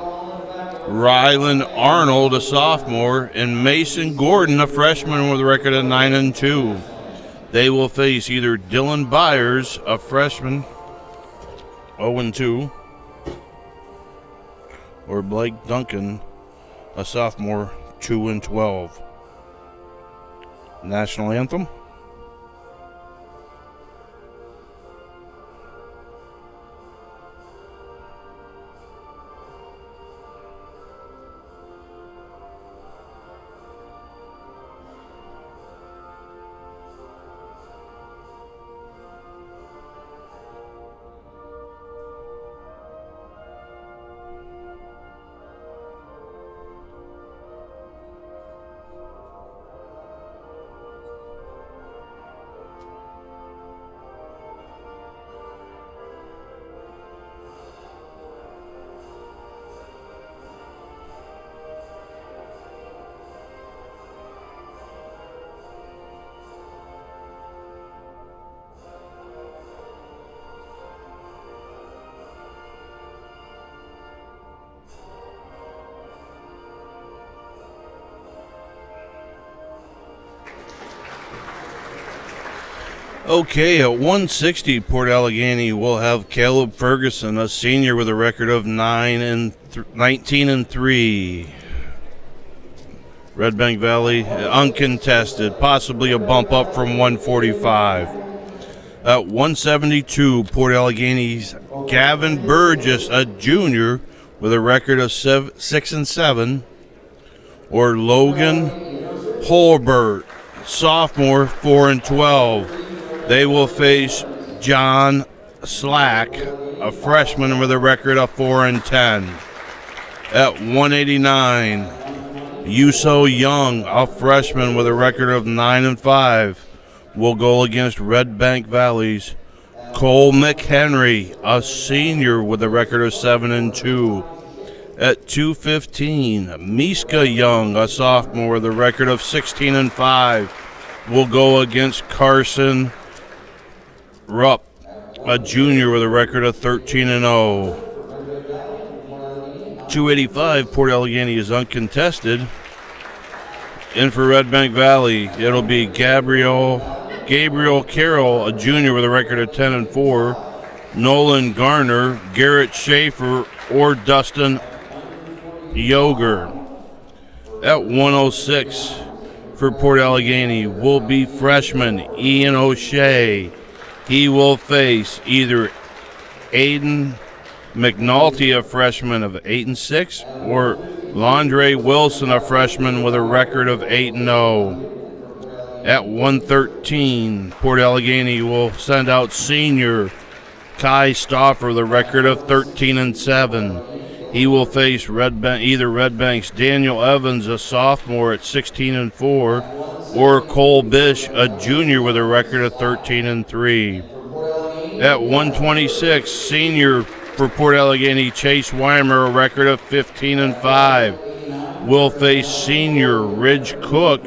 Rylan Arnold, a sophomore, and Mason Gordon, a freshman with a record of 9-2. They will face either Dylan Byers, a freshman, 0-2, or Blake Duncan, a sophomore, 2-12. National anthem. Okay, at 160, Port Allegheny will have Caleb Ferguson, a senior with a record of 19 and 3. Red Bank Valley, uncontested, possibly a bump up from 145. At 172, Port Allegheny's Gavin Burgess, a junior with a record of 6 and 7. Or Logan Holbert, sophomore, 4 and 12. They will face John Slack, a freshman with a record of 4 and 10. At 189, Yuso Young, a freshman with a record of 9 and 5, will go against Red Bank Valley's Cole McHenry, a senior with a record of 7 and 2. At 215, Miska Young, a sophomore with a record of 16 and 5, will go against Carson Rupp, a junior with a record of 13 and 0. 285, Port Allegheny is uncontested. In for Red Bank Valley, it'll be Gabriel Carroll, a junior with a record of 10 and 4. Nolan Garner, Garrett Schaefer, or Dustin Yoger. At 106 for Port Allegheny will be freshman Ian O'Shea. He will face either Aiden McNulty, a freshman of 8 and 6, or Londre Wilson, a freshman with a record of 8 and 0. At 113, Port Allegheny will send out senior Kai Stauffer with a record of 13 and 7. He will face either Red Bank's Daniel Evans, a sophomore at 16 and 4, or Cole Bish, a junior with a record of 13 and 3. At 126, senior for Port Allegheny Chase Weimer, a record of 15 and 5, will face senior Ridge Cook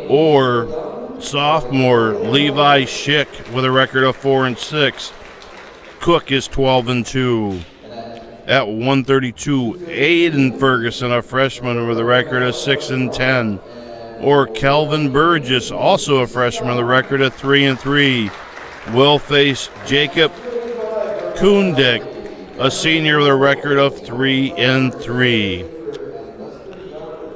or sophomore Levi Schick with a record of 4 and 6. Cook is 12 and 2. At 132, Aiden Ferguson, a freshman with a record of 6 and 10, or Kelvin Burgess, also a freshman with a record of 3 and 3, will face Jacob Kundick, a senior with a record of 3 and 3.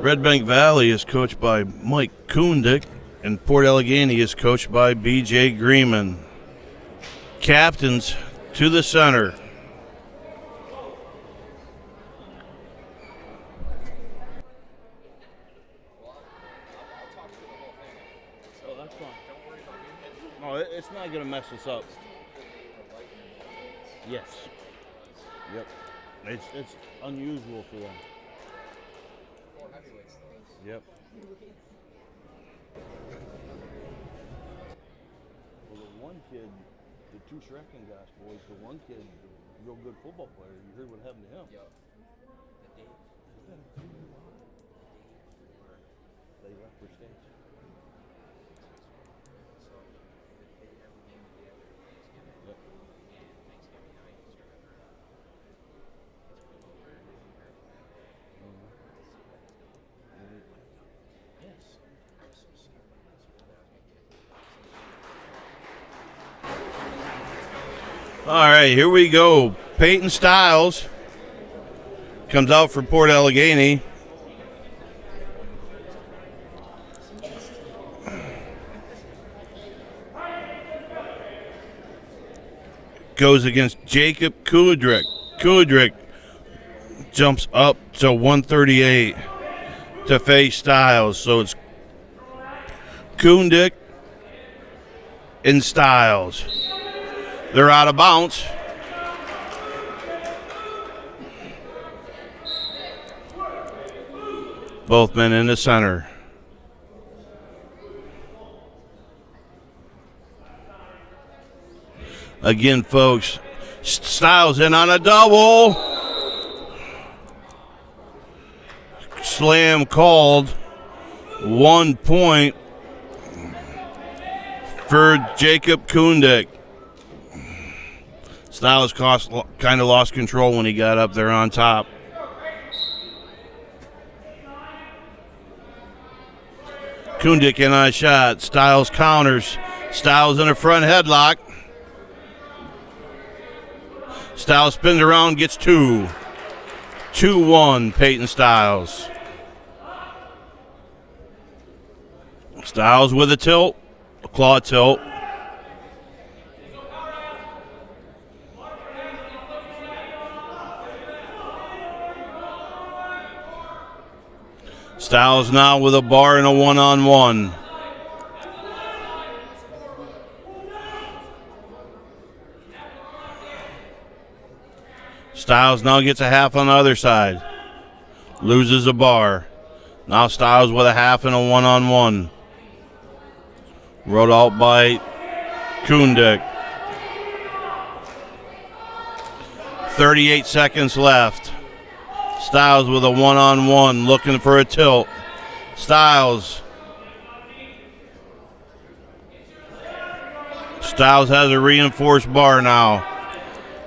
Red Bank Valley is coached by Mike Kundick, and Port Allegheny is coached by B.J. Greenman. Captains to the center. It's not going to mess us up. Yes. Yep. It's unusual for them. Yep. Well, the one kid, the two Schreckengas boys, the one kid, the real good football player, you heard what happened to him. Yep. They left for states. All right, here we go. Peyton Stiles comes out for Port Allegheny. Goes against Jacob Kudrick. Kudrick jumps up to 138 to face Stiles. So it's Kundick and Stiles. They're out of bounds. Both men in the center. Again, folks, Stiles in on a double. Slam called. 1 point for Jacob Kundick. Stiles kind of lost control when he got up there on top. Kundick in on a shot. Stiles counters. Styles in a front headlock. Styles spins around, gets 2. 2-1, Peyton Styles. Styles with a tilt, a claw tilt. Styles now with a bar and a one-on-one. Styles now gets a half on the other side. Loses a bar. Now Styles with a half and a one-on-one. Rode out by Kundik. 38 seconds left. Styles with a one-on-one looking for a tilt. Styles has a reinforced bar now.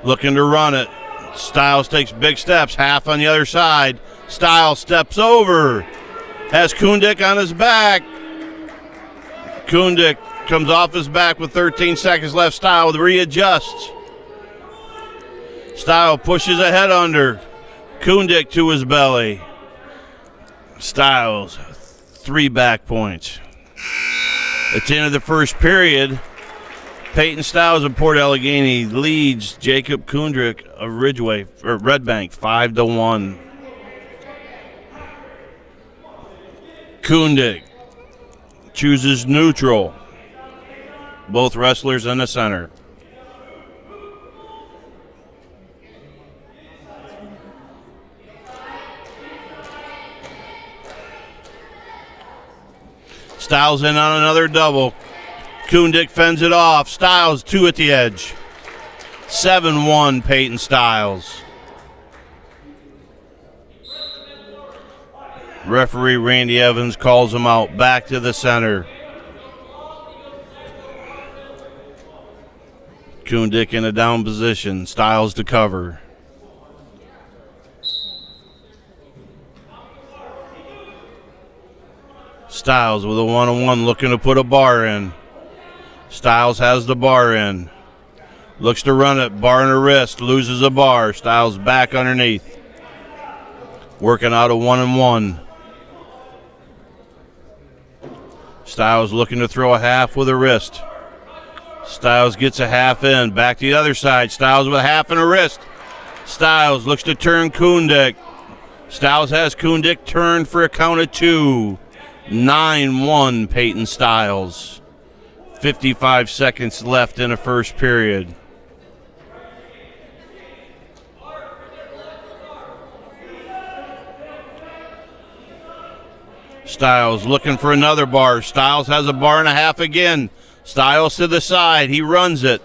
Looking to run it. Styles takes big steps. Half on the other side. Styles steps over. Has Kundik on his back. Kundik comes off his back with 13 seconds left. Styles readjusts. Styles pushes a head under. Kundik to his belly. Styles, 3 back points. At the end of the first period, Peyton Styles of Port Allegheny leads Jacob Kundrick of Ridgeway or Red Bank 5-1. Kundik chooses neutral. Both wrestlers in the center. Styles in on another double. Kundik fends it off. Styles 2 at the edge. 7-1 Peyton Styles. Referee Randy Evans calls him out. Back to the center. Kundik in a down position. Styles to cover. Styles with a one-on-one looking to put a bar in. Styles has the bar in. Looks to run it. Bar in her wrist. Loses a bar. Styles back underneath. Working out a one-on-one. Styles looking to throw a half with a wrist. Styles gets a half in. Back to the other side. Styles with a half and a wrist. Styles looks to turn Kundik. Styles has Kundik turned for a count of 2. 9-1 Peyton Styles. 55 seconds left in the first period. Styles looking for another bar. Styles has a bar and a half again. Styles to the side. He runs it.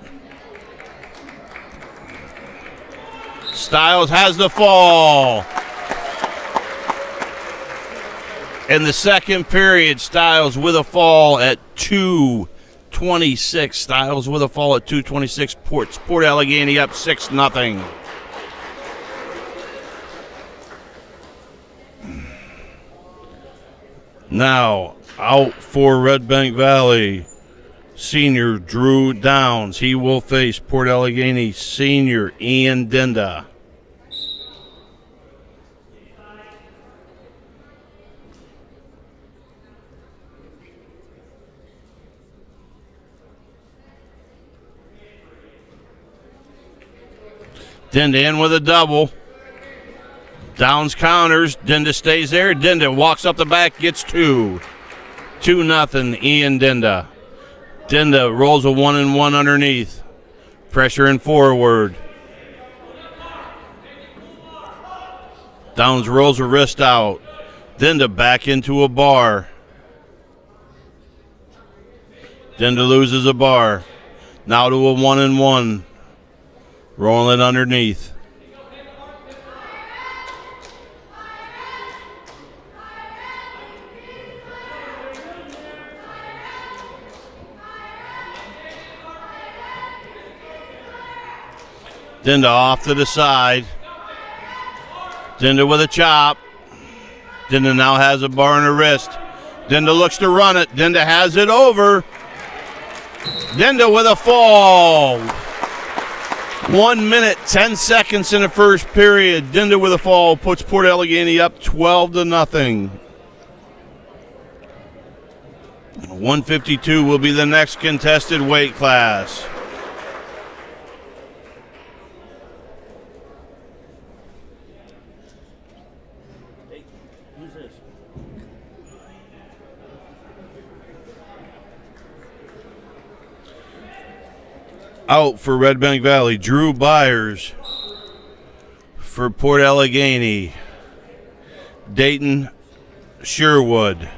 Styles has the fall. In the second period, Styles with a fall at 2:26. Styles with a fall at 2:26. Port Allegheny up 6-0. Now, out for Red Bank Valley, senior Drew Downs. He will face Port Allegheny senior Ian Dinda. Dinda in with a double. Downs counters. Dinda stays there. Dinda walks up the back, gets 2. 2-0 Ian Dinda. Dinda rolls a 1-1 underneath. Pressuring forward. Downs rolls a wrist out. Dinda back into a bar. Dinda loses a bar. Now to a 1-1. Rolling it underneath. Dinda off to the side. Dinda with a chop. Dinda now has a bar in her wrist. Dinda looks to run it. Dinda has it over. Dinda with a fall. 1 minute, 10 seconds in the first period. Dinda with a fall puts Port Allegheny up 12-0. 152 will be the next contested weight class. Out for Red Bank Valley, Drew Byers. For Port Allegheny, Dayton Sherwood.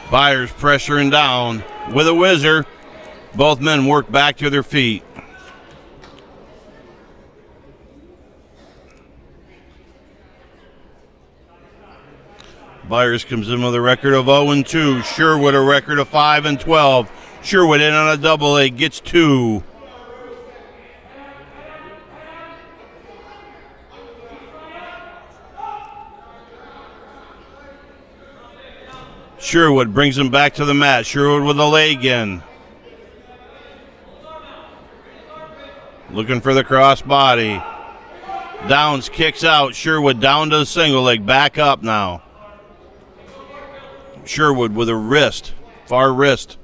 Byers pressuring down with a whizzer. Both men work back to their feet. Byers comes in with a record of 0-2. Sherwood a record of 5-12. Sherwood in on a double A, gets 2. Sherwood brings him back to the mat. Sherwood with a leg in. Looking for the crossbody. Downs kicks out. Sherwood down to the single leg. Back up now. Sherwood with a wrist. Far wrist.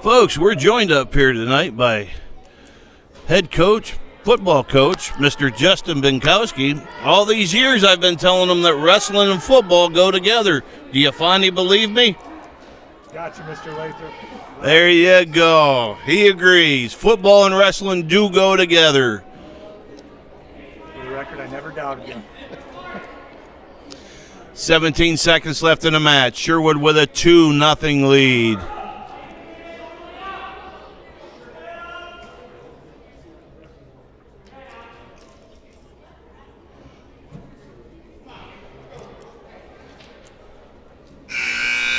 Folks, we're joined up here tonight by head coach, football coach, Mr. Justin Binkowski. All these years I've been telling him that wrestling and football go together. Do you finally believe me? Gotcha, Mr. Lathrop. There you go. He agrees. Football and wrestling do go together. For the record, I never doubted him. 17 seconds left in the match. Sherwood with a 2-0 lead.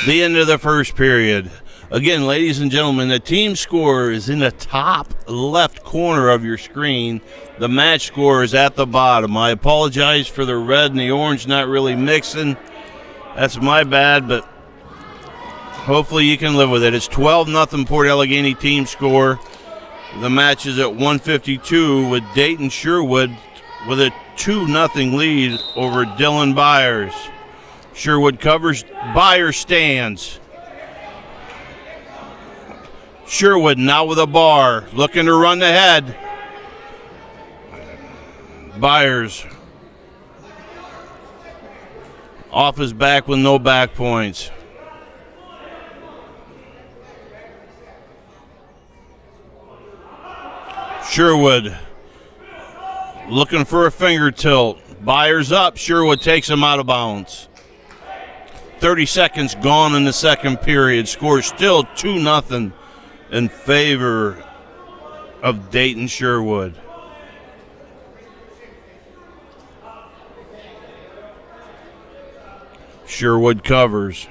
The end of the first period. Again, ladies and gentlemen, the team score is in the top left corner of your screen. The match score is at the bottom. I apologize for the red and the orange not really mixing. That's my bad, but hopefully you can live with it. It's 12-0 Port Allegheny team score. The match is at 152 with Dayton Sherwood with a 2-0 lead over Dylan Byers. Sherwood covers, Byers stands. Sherwood now with a bar, looking to run the head. Byers off his back with no back points. Sherwood looking for a finger tilt. Byers up, Sherwood takes him out of bounds. 30 seconds gone in the second period. Score still 2-0 in favor of Dayton Sherwood. Sherwood covers.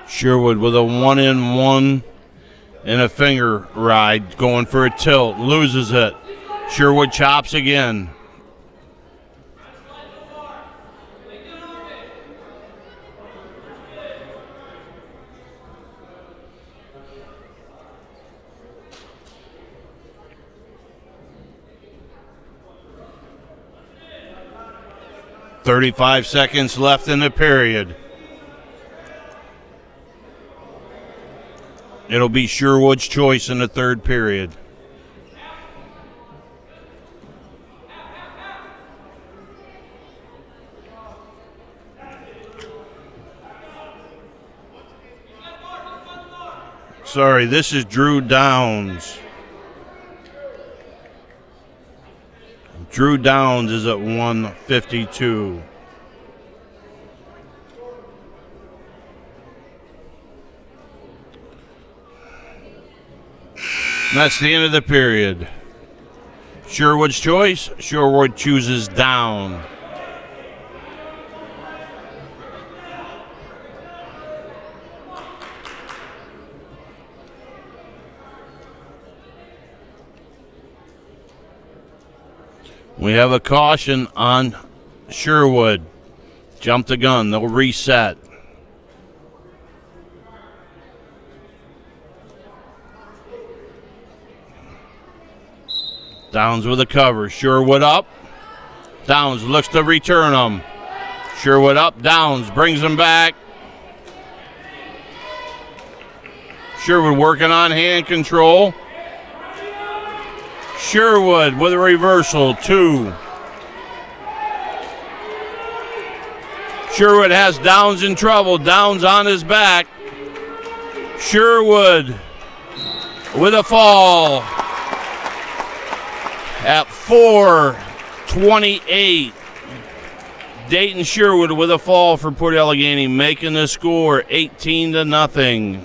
Sherwood with a 1-in-1 and a finger ride, going for a tilt, loses it. Sherwood chops again. "35 seconds left in the period. It'll be Sherwood's choice in the third period. Sorry, this is Drew Downs. Drew Downs is at 152. And that's the end of the period. Sherwood's choice. Sherwood chooses down. We have a caution on Sherwood. Jump the gun. They'll reset. Downs with a cover. Sherwood up. Downs looks to return them. Sherwood up. Downs brings them back. Sherwood working on hand control. Sherwood with a reversal. 2. Sherwood has Downs in trouble. Downs on his back. Sherwood with a fall. At 4:28, Dayton Sherwood with a fall for Port Allegheny, making the score 18-0.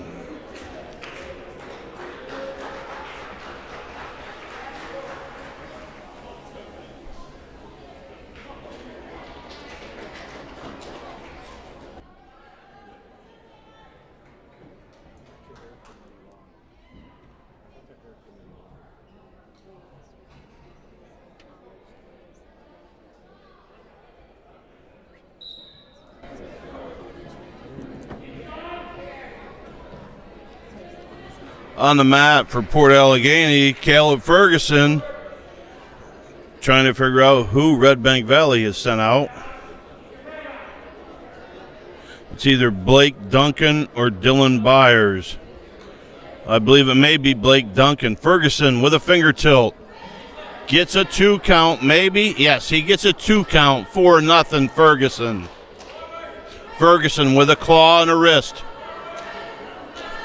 On the mat for Port Allegheny, Caleb Ferguson trying to figure out who Red Bank Valley has sent out. It's either Blake Duncan or Dylan Byers. I believe it may be Blake Duncan. Ferguson with a finger tilt. Gets a 2 count, maybe. Yes, he gets a 2 count. 4-0 Ferguson. Ferguson with a claw and a wrist.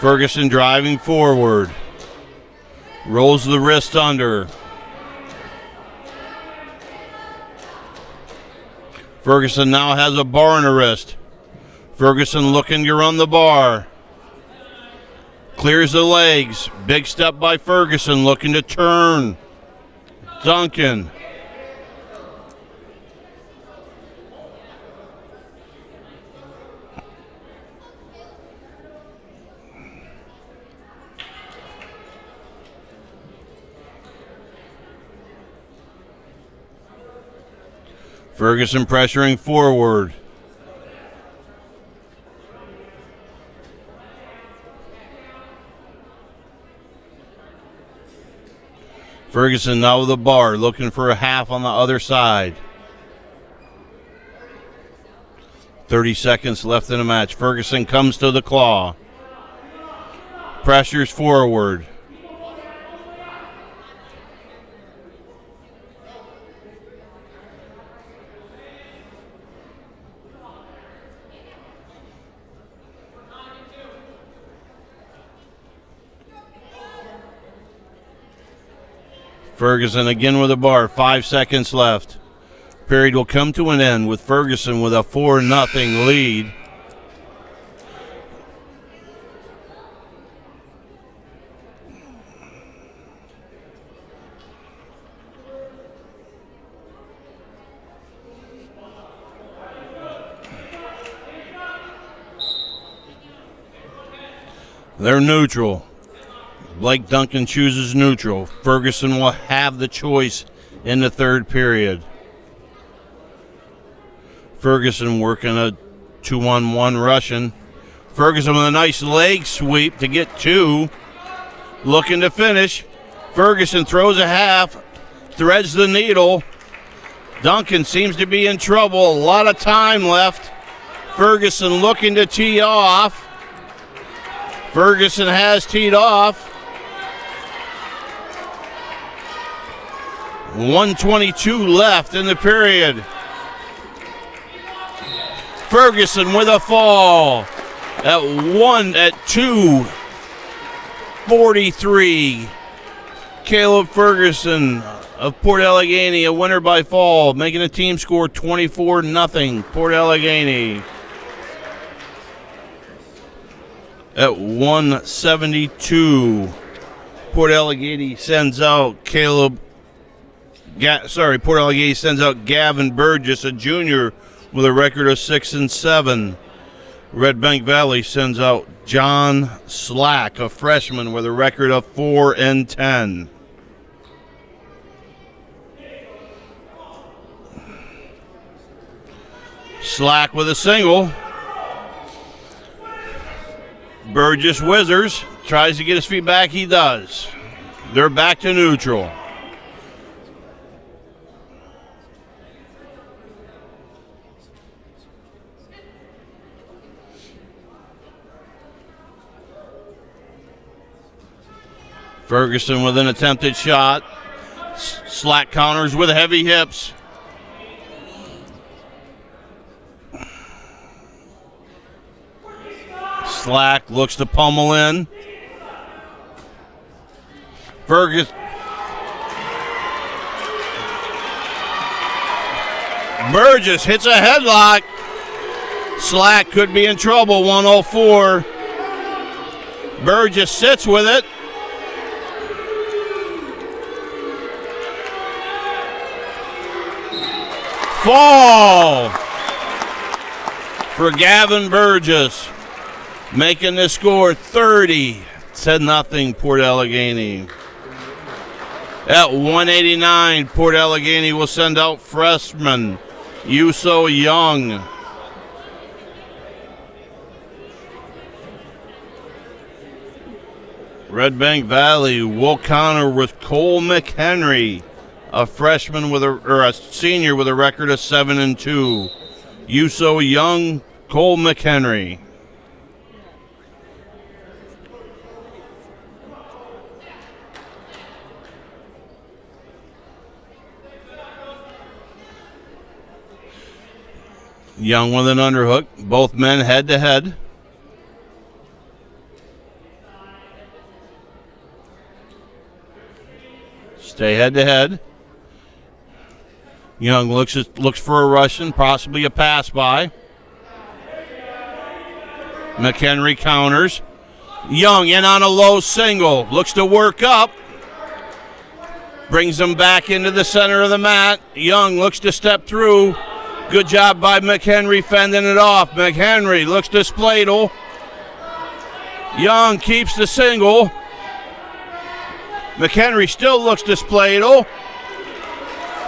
Ferguson driving forward. Rolls the wrist under. Ferguson now has a bar in the wrist. Ferguson looking to run the bar. Clears the legs. Big step by Ferguson looking to turn. Duncan. Ferguson pressuring forward. Ferguson now with the bar, looking for a half on the other side. 30 seconds left in the match. Ferguson comes to the claw. Pressures forward. Ferguson again with a bar. 5 seconds left. Period will come to an end with Ferguson with a 4-0 lead. They're neutral. Blake Duncan chooses neutral. Ferguson will have the choice in the third period. Ferguson working a 2-on-1 Russian. Ferguson with a nice leg sweep to get 2. Looking to finish. Ferguson throws a half. Threads the needle. Duncan seems to be in trouble. A lot of time left. Ferguson looking to tee off. Ferguson has teed off. 1:22 left in the period. Ferguson with a fall at 2. 43. Caleb Ferguson of Port Allegheny, a winner by fall, making a team score 24-0. Port Allegheny. At 172, Port Allegheny sends out Port Allegheny sends out Gavin Burgess, a junior, with a record of 6-7. Red Bank Valley sends out John Slack, a freshman, with a record of 4-10. Slack with a single. Burgess whizzers, tries to get his feet back. He does. They're back to neutral. Ferguson with an attempted shot. Slack counters with heavy hips. Slack looks to pummel in. Burgess hits a headlock. Slack could be in trouble. 104. Burgess sits with it. Fall for Gavin Burgess, making the score 30-0 Port Allegheny. At 189, Port Allegheny will send out freshman Yuso Young. Red Bank Valley will counter with Cole McHenry, a freshman a senior with a record of 7-2. Yuso Young, Cole McHenry. Young with an underhook. Both men head to head. Stay head to head. Young looks for a Russian, possibly a pass by. McHenry counters. Young in on a low single. Looks to work up. Brings him back into the center of the mat. Young looks to step through. Good job by McHenry fending it off. McHenry looks to spladle. Young keeps the single. McHenry still looks to spladle.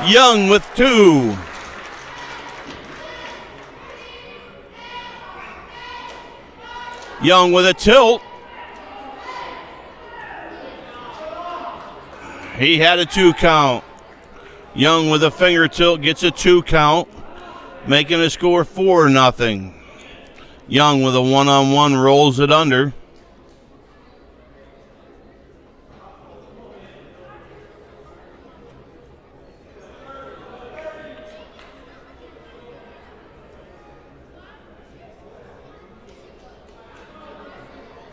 Young with two. Young with a tilt. He had a 2 count. Young with a finger tilt gets a 2 count, making a score 4-0. Young with a one-on-one rolls it under.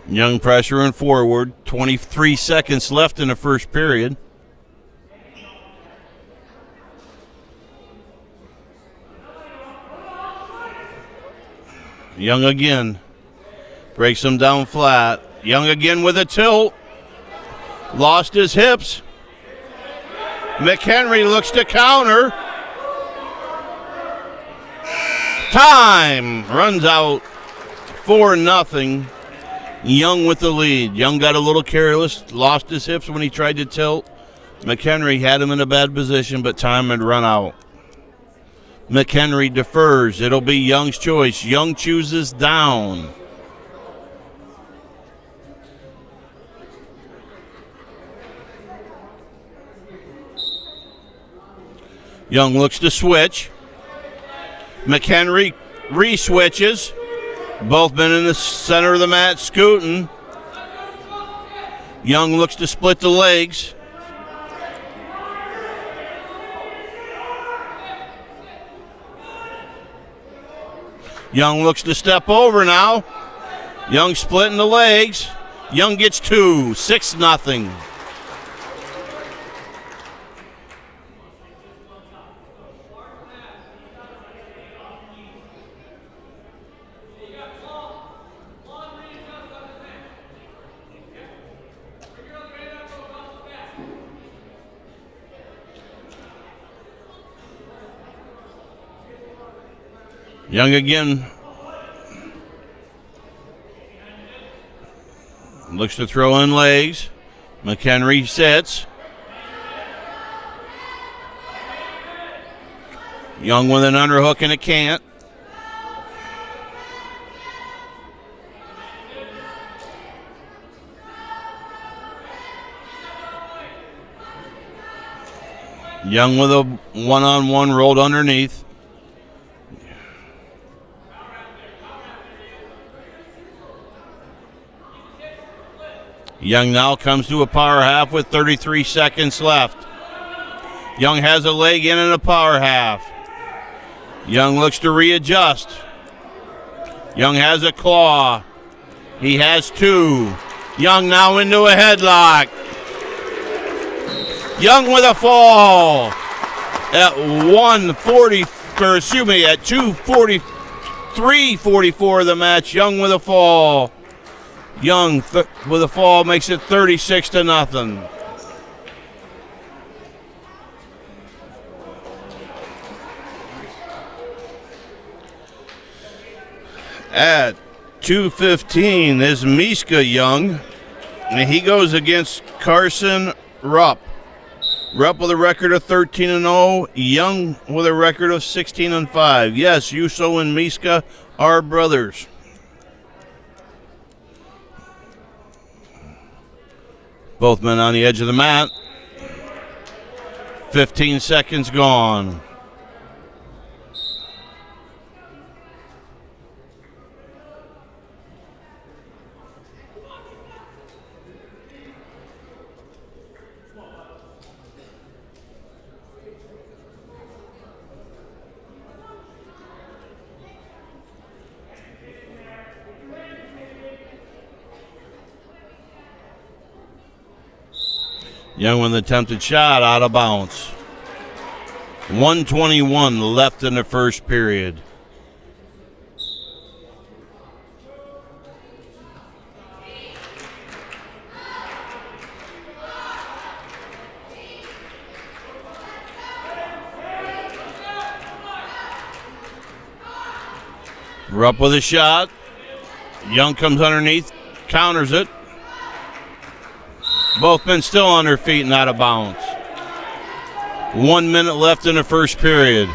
Young pressuring forward. 23 seconds left in the first period. Young again. Breaks him down flat. Young again with a tilt. Lost his hips. McHenry looks to counter. Time runs out. 4-0. Young with the lead. Young got a little careless, lost his hips when he tried to tilt. McHenry had him in a bad position, but time had run out. McHenry defers. It'll be Young's choice. Young chooses down. Young looks to switch. McHenry re-switches. Both men in the center of the mat scooting. Young looks to split the legs. Young looks to step over now. Young splitting the legs. Young gets 2, 6-0. Young again. Looks to throw in legs. McHenry sits. Young with an underhook and a can't. Young with a one-on-one rolled underneath. Young now comes to a power half with 33 seconds left. Young has a leg in and a power half. Young looks to readjust. Young has a claw. He has 2. Young now into a headlock. Young with a fall at 2:43:44 of the match. Young with a fall. Young with a fall makes it 36-0. At 2:15 is Miska Young, and he goes against Carson Rupp. Rupp with a record of 13-0. Young with a record of 16-5. Yes, Yuso and Miska are brothers. Both men on the edge of the mat. 15 seconds gone. Young with an attempted shot, out of bounds. 1:21 left in the first period. Rupp with a shot. Young comes underneath, counters it. Both men still on their feet and out of bounds. 1 minute left in the first period.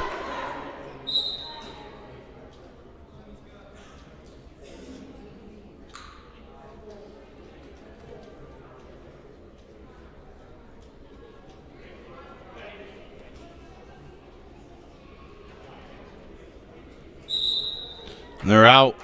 And they're out.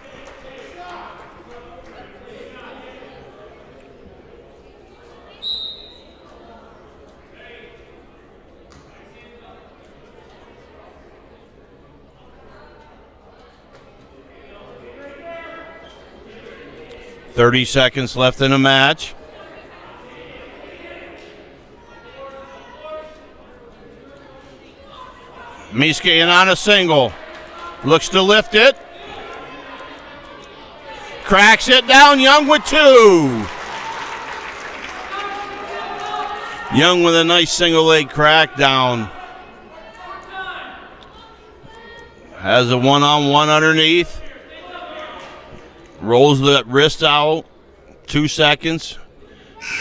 .30 seconds left in the match. Miska in on a single. Looks to lift it. Cracks it down. Young with 2. Young with a nice single leg crack down. Has a one-on-one underneath. Rolls the wrist out. 2 seconds.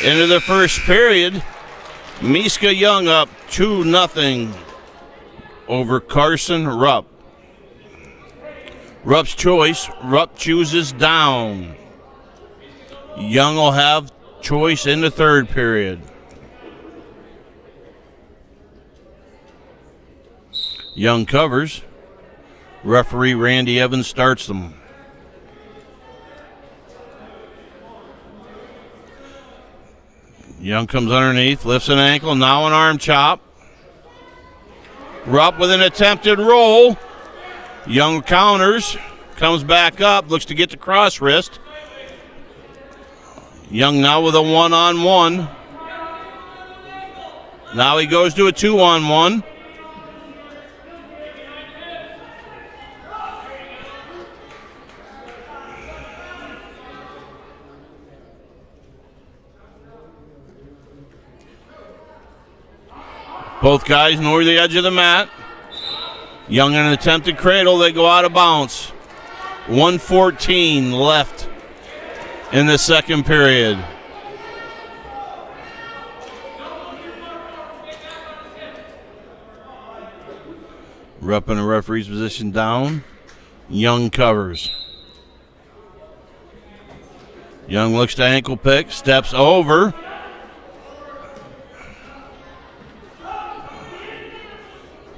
Into the first period. Miska Young up 2-0 over Carson Rupp. Rupp's choice. Rupp chooses down. Young will have choice in the third period. Young covers. Referee Randy Evans starts them. Young comes underneath, lifts an ankle, now an arm chop. Rupp with an attempted roll. Young counters, comes back up, looks to get the cross wrist. Young now with a 1-on-1. Now he goes to a 2-on-1. Both guys near the edge of the mat. Young in an attempted cradle. They go out of bounds. 1:14 left in the second period. Rupp in the referee's position down. Young covers. Young looks to ankle pick. Steps over.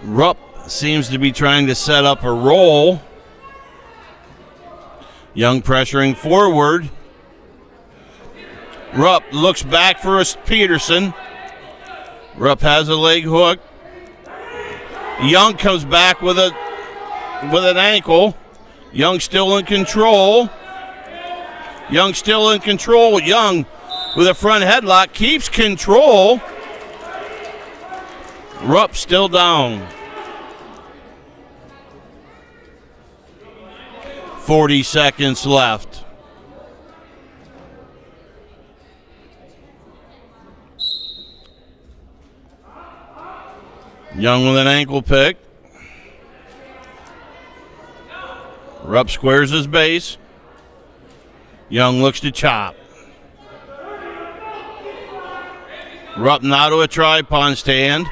Rupp seems to be trying to set up a roll. Young pressuring forward. Rupp looks back for a Peterson. Rupp has a leg hook. Young comes back with an ankle. Young still in control. Young still in control. Young with a front headlock keeps control. Rupp still down. 40 seconds left. Young with an ankle pick. Rupp squares his base. Young looks to chop. Rupp now to a tripod stand.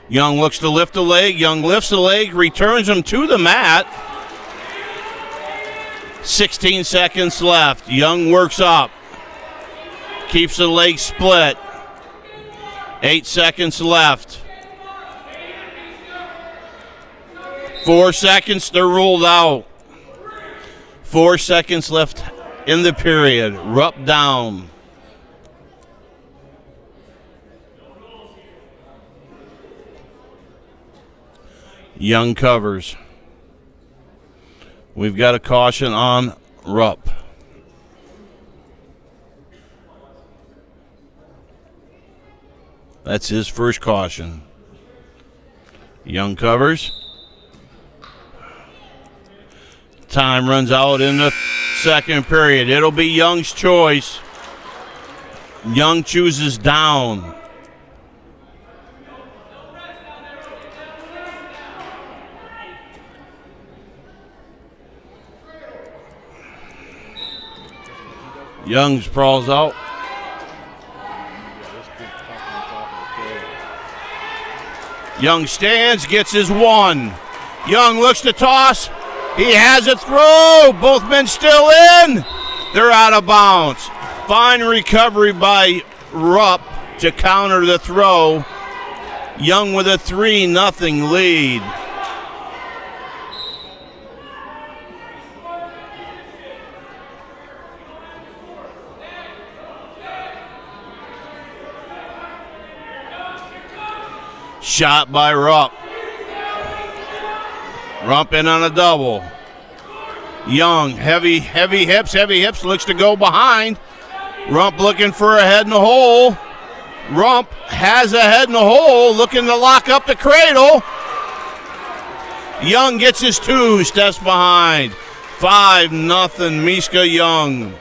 Young looks to lift the leg. Young lifts the leg, returns him to the mat. 16 seconds left. Young works up. Keeps the leg split. 8 seconds left. 4 seconds, they're ruled out. 4 seconds left in the period. Rupp down. Young covers. We've got a caution on Rupp. That's his first caution. Young covers. Time runs out in the second period. It'll be Young's choice. Young chooses down. Young sprawls out. Young stands, gets his one. Young looks to toss. He has a throw. Both men still in. They're out of bounds. Fine recovery by Rupp to counter the throw. Young with a 3-0 lead. Shot by Rupp. Rupp in on a double. Young, heavy hips, looks to go behind. Rupp looking for a head in the hole. Rupp has a head in the hole, looking to lock up the cradle. Young gets his two, steps behind. 5-0, Miska Young.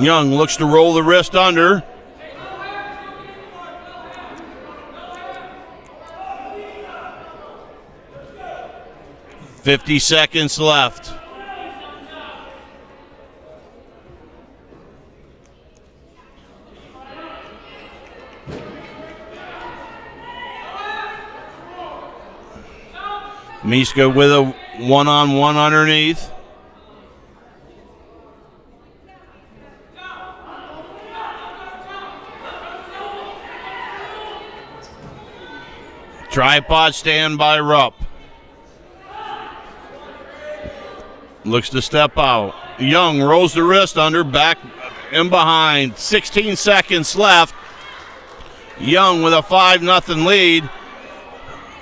Young looks to roll the wrist under. $50 seconds left. Miska with a one-on-one underneath. Tripod stand by Rupp. Looks to step out. Young rolls the wrist under, back and behind. 16 seconds left. Young with a 5-0 lead.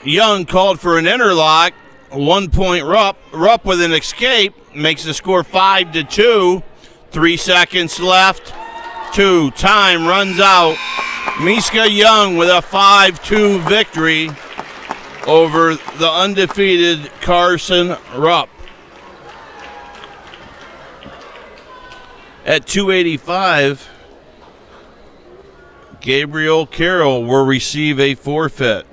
Young called for an interlock. 1 point Rupp. Rupp with an escape makes the score 5-2. 3 seconds left. Time runs out. Miska Young with a 5-2 victory over the undefeated Carson Rupp. At 285, Gabriel Carroll will receive a forfeit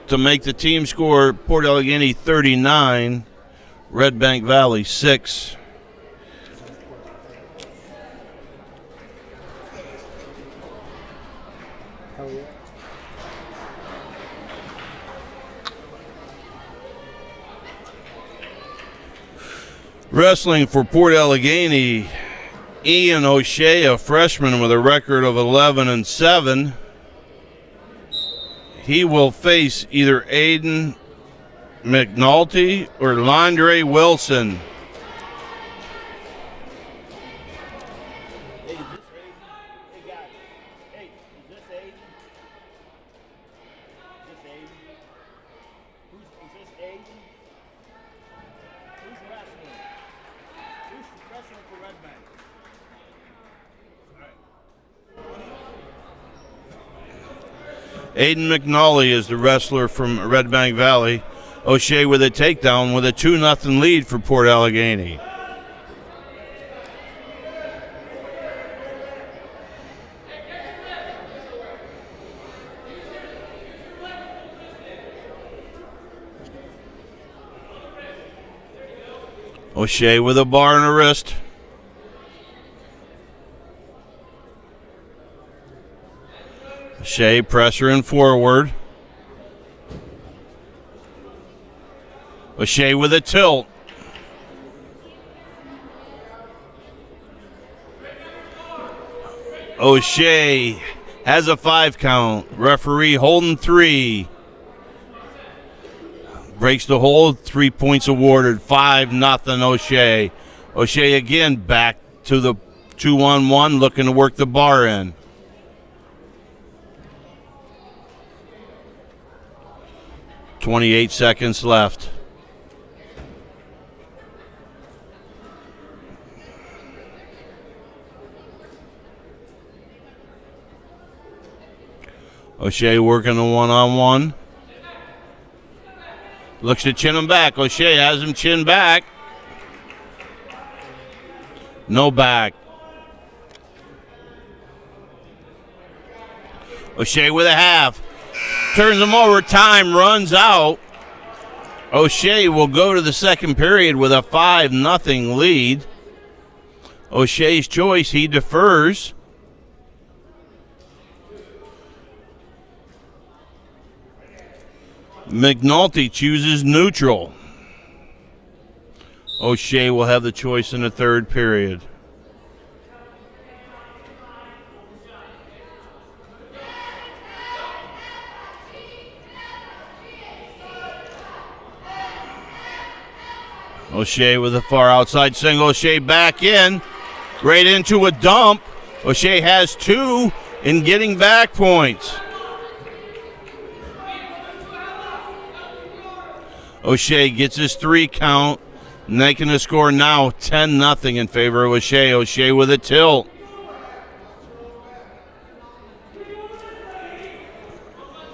to make the team score Port Allegany 39, Red Bank Valley 6. Wrestling for Port Allegany, Ian O'Shea, a freshman with a record of 11-7. He will face either Aiden McNulty or Londre Wilson. Hey, is this Aiden? Hey, guys. Hey, is this Aiden? Is this Aiden? Is this Aiden? Who's wrestling? Who's wrestling for Red Bank? Aiden McNulty is the wrestler from Red Bank Valley. O'Shea with a takedown with a 2-0 lead for Port Allegany. O'Shea with a bar and a wrist. O'Shea pressuring forward. O'Shea with a tilt. O'Shea has a 5 count. Referee holding 3. Breaks the hold. 3 points awarded. 5-0 O'Shea. O'Shea again back to the 2-on-1, looking to work the bar in. .28 seconds left. O'Shea working the 1-on-1. Looks to chin him back. O'Shea has him chin back. No back. O'Shea with a half. Turns him over. Time runs out. O'Shea will go to the second period with a 5-0 lead. O'Shea's choice, he defers. McNulty chooses neutral. O'Shea will have the choice in the third period. O'Shea with a far outside single. O'Shea back in. Right into a dump. O'Shea has 2 in getting back points. O'Shea gets his 3 count, making the score now 10-0 in favor of O'Shea. O'Shea with a tilt.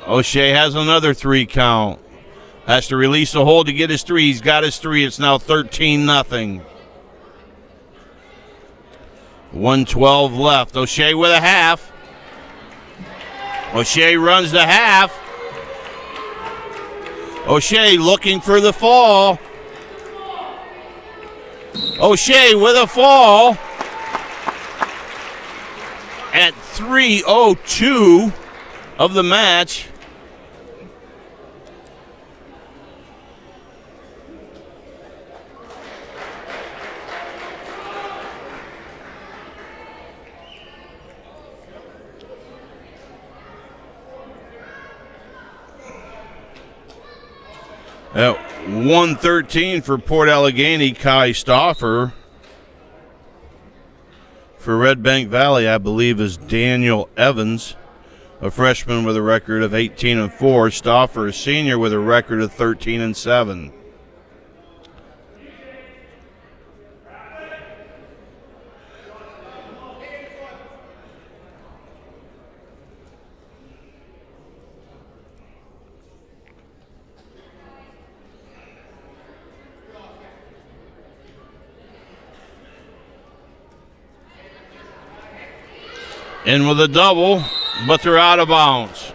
O'Shea has another 3 count. Has to release the hold to get his 3. He's got his 3. It's now 13-0. 1:12 left. O'Shea with a half. O'Shea runs the half. O'Shea looking for the fall. O'Shea with a fall at 3:02 of the match. At 1:13 for Port Allegany, Kai Stauffer. For Red Bank Valley, I believe, is Daniel Evans. a freshman with a record of 18-4. Stauffer, a senior with a record of 13-7. In with a double, but they're out of bounds.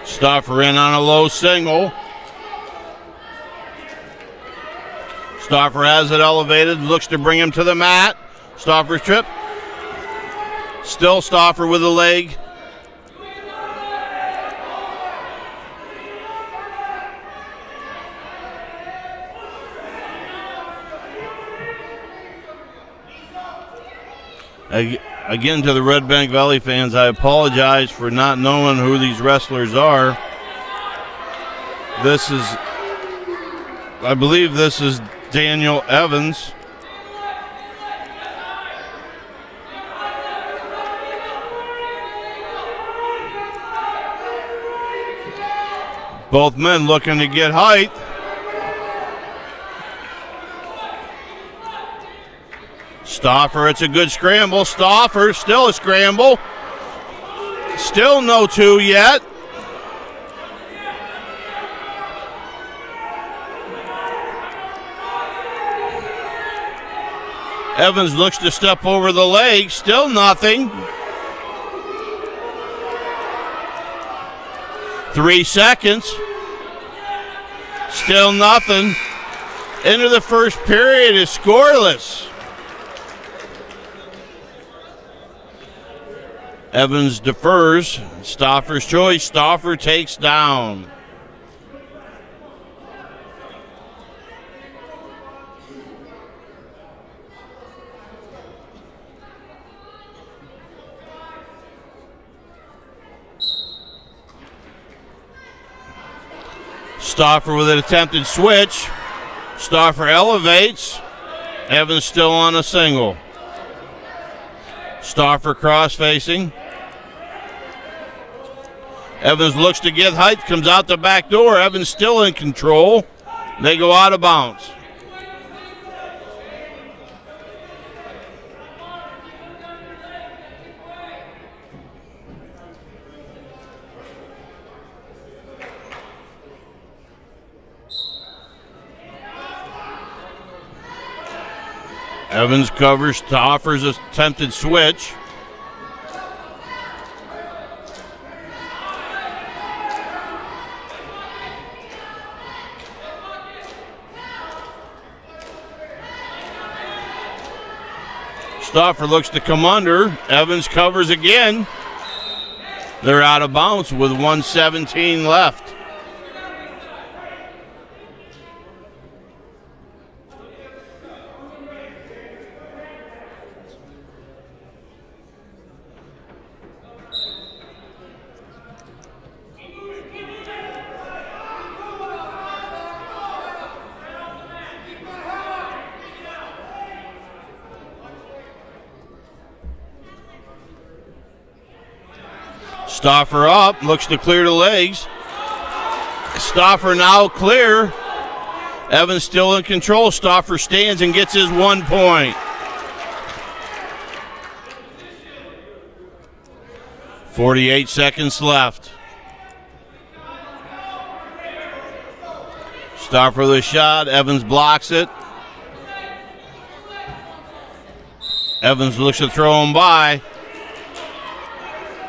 Stauffer in on a low single. Stauffer has it elevated, looks to bring him to the mat. Stauffer's trip. Still Stauffer with a leg. Again, to the Red Bank Valley fans, I apologize for not knowing who these wrestlers are. I believe this is Daniel Evans. Both men looking to get height. Stauffer, it's a good scramble. Stauffer, still a scramble. Still no two yet. Evans looks to step over the leg. Still nothing. 3 seconds. Still nothing. Into the first period is scoreless. Evans defers. Stauffer's choice. Stauffer takes down. Stauffer with an attempted switch. Stauffer elevates. Evans still on a single. Stauffer cross-facing. Evans looks to get height, comes out the back door. Evans still in control. They go out of bounds. Evans covers, Stauffer's attempted switch. Stauffer looks to come under. Evans covers again. They're out of bounds with 1:17 left. Stauffer up, looks to clear the legs. Stauffer now clear. Evans still in control. Stauffer stands and gets his 1 point. 48 seconds left. Stauffer with a shot. Evans blocks it. Evans looks to throw him by.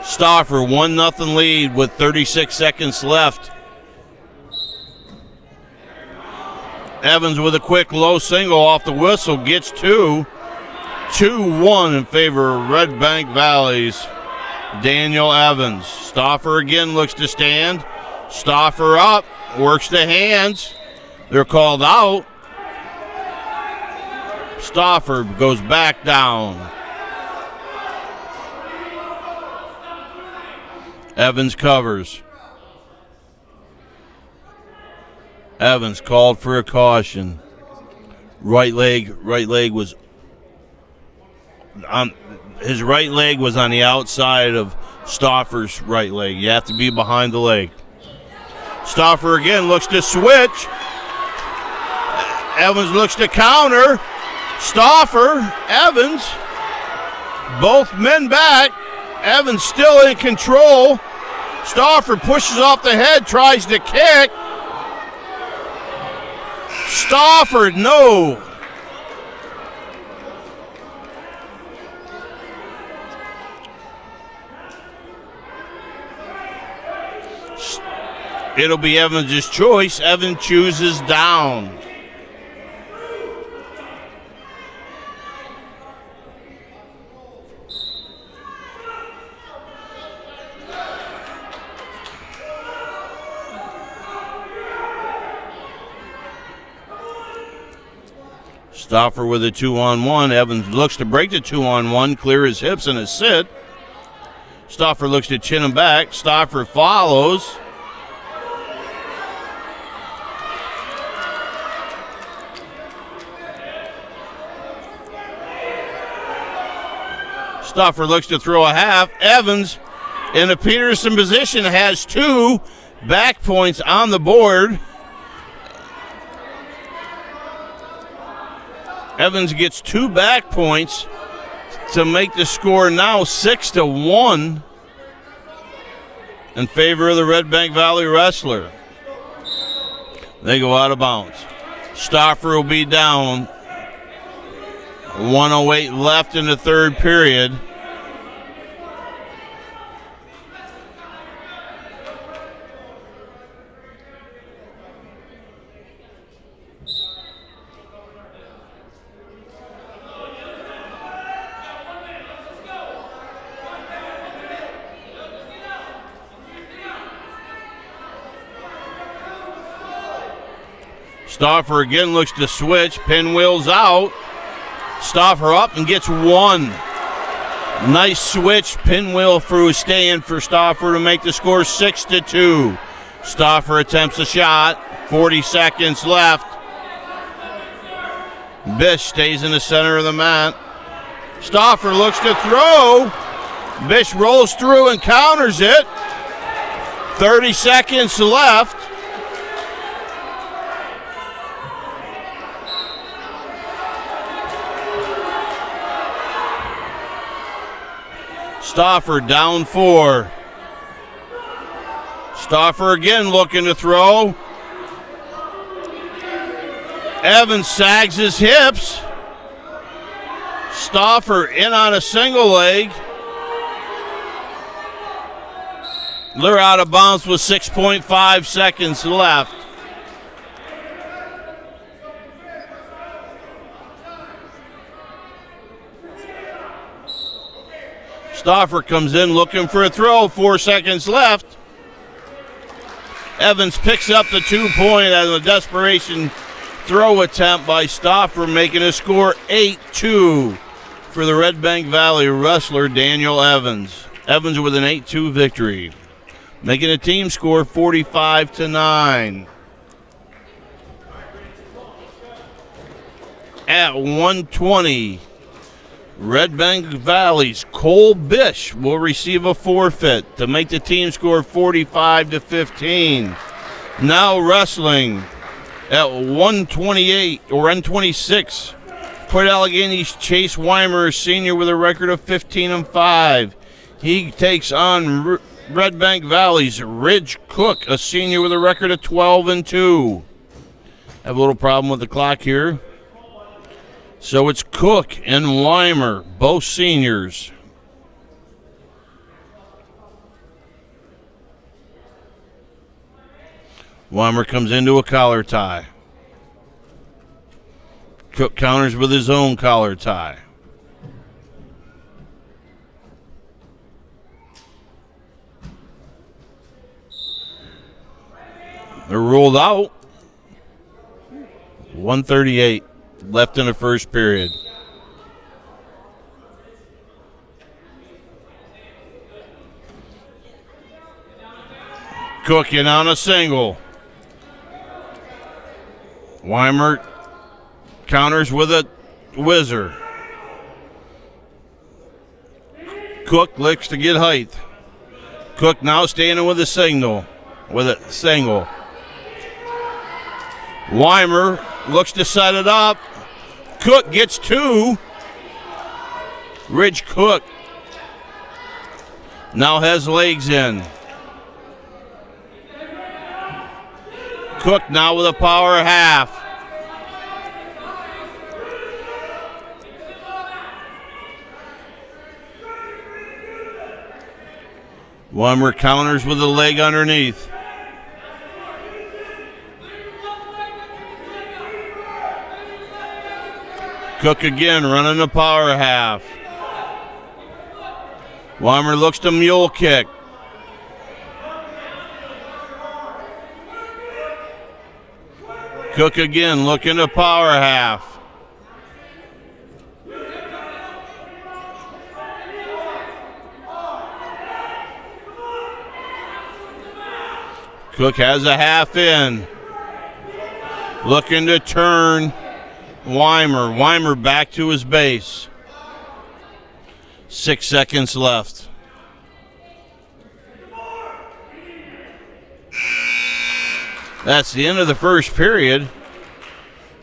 Stauffer 1-0 lead with 36 seconds left. Evans with a quick low single off the whistle gets 2. 2-1 in favor of Red Bank Valley's Daniel Evans. Stauffer again looks to stand. Stauffer up, works the hands. They're called out. Stauffer goes back down. Evans covers. Evans called for a caution. Right leg was on his right leg was on the outside of Stauffer's right leg. You have to be behind the leg. Stauffer again looks to switch. Evans looks to counter. Stauffer, Evans, both men back. Evans still in control. Stauffer pushes off the head, tries to kick. Stauffer, no. It'll be Evans' choice. Evans chooses down. Stauffer with a 2-on-1. Evans looks to break the 2-on-1, clear his hips and a sit. Stauffer looks to chin him back. Stauffer follows. Stauffer looks to throw a half. Evans in a Peterson position has 2 back points on the board. Evans gets 2 back points to make the score now 6-1 in favor of the Red Bank Valley Wrestler. They go out of bounds. Stauffer will be down. 1:08 left in the third period. Stauffer again looks to switch. Pinwheel's out. Stauffer up and gets 1. Nice switch. Pinwheel through staying for Stauffer to make the score 6-2. Stauffer attempts a shot. 40 seconds left. Bish stays in the center of the mat. Stauffer looks to throw. Bish rolls through and counters it. 30 seconds left. Stauffer down 4. Stauffer again looking to throw. Evans sags his hips. Stauffer in on a single leg. They're out of bounds with 6.5 seconds left. Stauffer comes in looking for a throw. 4 seconds left. Evans picks up the 2-point as a desperation throw attempt by Stauffer, making a score 8-2 for the Red Bank Valley wrestler Daniel Evans. Evans with an 8-2 victory, making a team score 45-9. At 1:20. Red Bank Valley's Cole Bish will receive a forfeit to make the team score 45-15. Now wrestling at 1:28 or 1:26. Port Allegheny's Chase Weimer, a senior with a record of 15-5. He takes on Red Bank Valley's Ridge Cook, a senior with a record of 12-2. Have a little problem with the clock here. So it's Cook and Weimer, both seniors. Weimer comes into a collar tie. Cook counters with his own collar tie. They're ruled out. 1:38 left in the first period. Cook in on a single. Weimer counters with a whizzer. Cook looks to get height. Cook now standing with a single. Weimer looks to set it up. Cook gets two. Ridge Cook now has legs in. Cook now with a power half. Weimer counters with a leg underneath. Cook again running the power half. Weimer looks to mule kick. Cook again looking to power half. Cook has a half in. Looking to turn Weimer. Weimer back to his base. 6 seconds left. That's the end of the first period.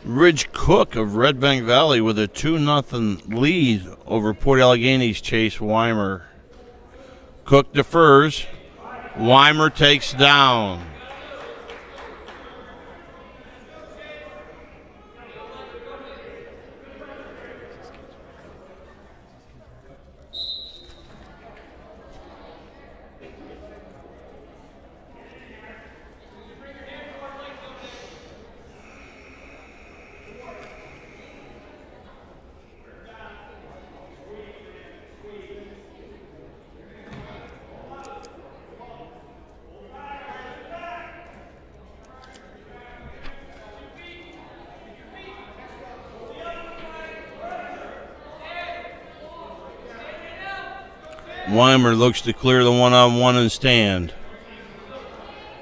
Ridge Cook of Red Bank Valley with a 2-0 lead over Port Allegheny's Chase Weimer. Cook defers. Weimer takes down. Weimer looks to clear the one-on-one and stand.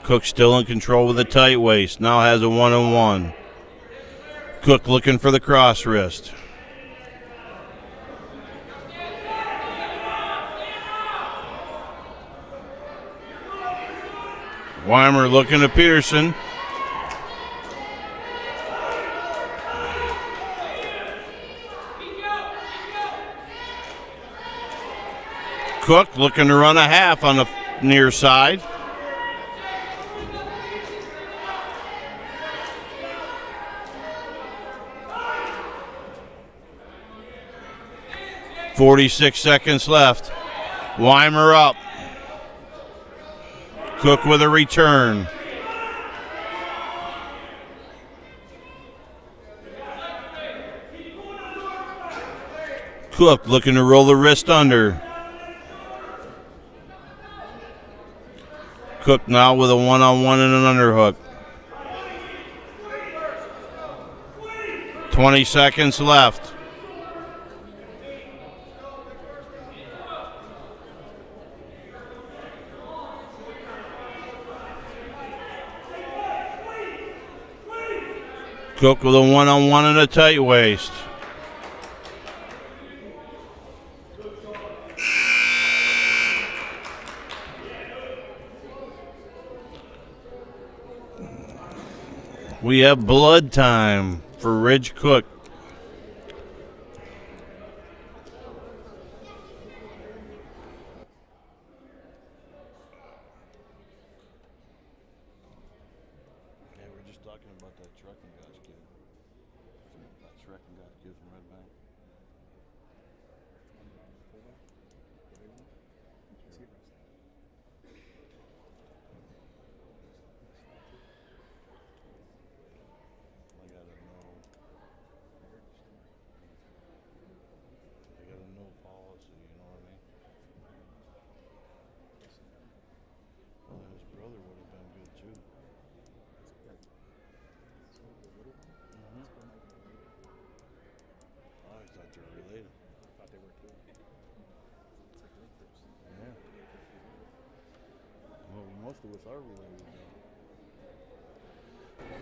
Cook still in control with a tight waist. Now has a one-on-one. Cook looking for the cross wrist. Weimer looking to Peterson. Cook looking to run a half on the near side. .46 seconds left. Weimer up. Cook with a return. Cook looking to roll the wrist under. Cook now with a one-on-one and an underhook. 20 seconds left. Cook with a one-on-one and a tight waist. We have blood time for Ridge Cook. Yeah, we're just talking about that trucking guy's kid. That trucking guy's kid from Red Bank. Most of us are related.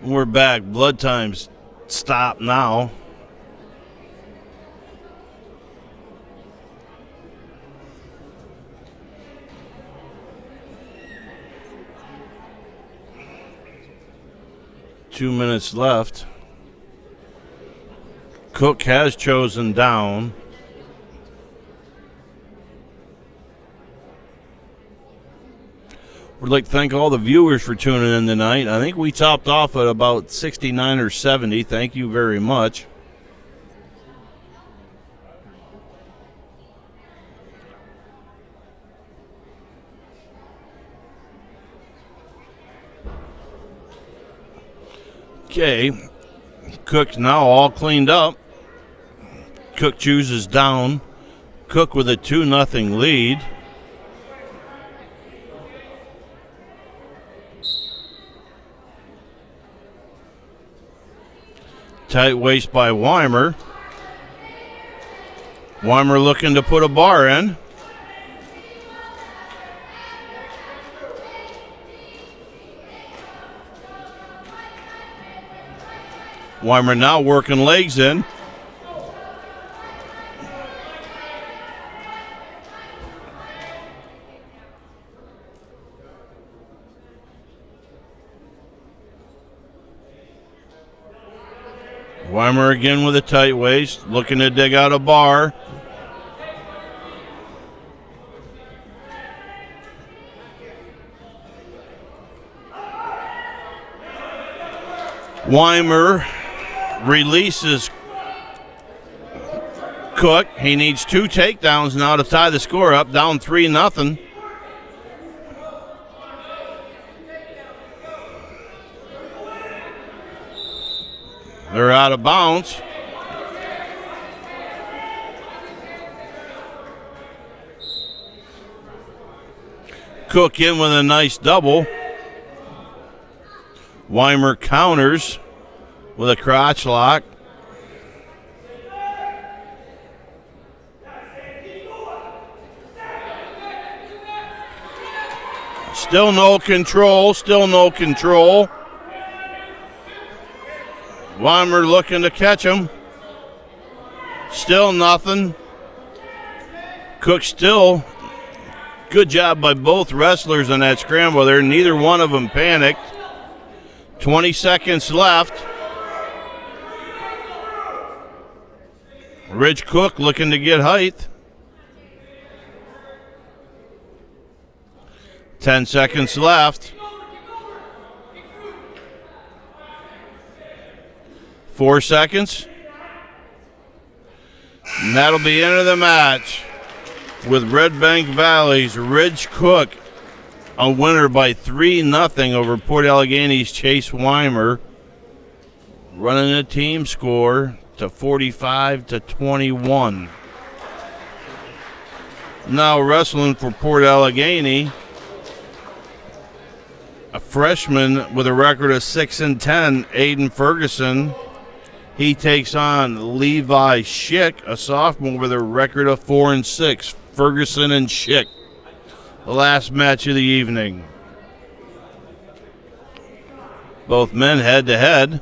We're back. Blood time's stopped now. Two minutes left. Cook has chosen down. We'd like to thank all the viewers for tuning in tonight. I think we topped off at about 69 or 70. Thank you very much. Okay, Cook's now all cleaned up. Cook chooses down. Cook with a 2-0 lead. Tight waist by Weimer. Weimer looking to put a bar in. Weimer now working legs in. Weimer again with a tight waist, looking to dig out a bar. Weimer releases Cook. He needs 2 takedowns now to tie the score up, down 3-0. They're out of bounds. Cook in with a nice double. Weimer counters with a crotch lock. Still no control, Weimer looking to catch him. Still nothing. Cook still. Good job by both wrestlers on that scramble there. Neither one of them panicked. 20 seconds left. Rich Cook looking to get height. 10 seconds left. 4 seconds. And that'll be end of the match with Red Bank Valley's Ridge Cook a winner by 3-0 over Port Allegheny's Chase Weimer, running the team score to 45-21. Now wrestling for Port Allegheny, a freshman with a record of 6-10, Aiden Ferguson. He takes on Levi Schick, a sophomore with a record of 4-6. Ferguson and Schick, the last match of the evening. Both men head to head.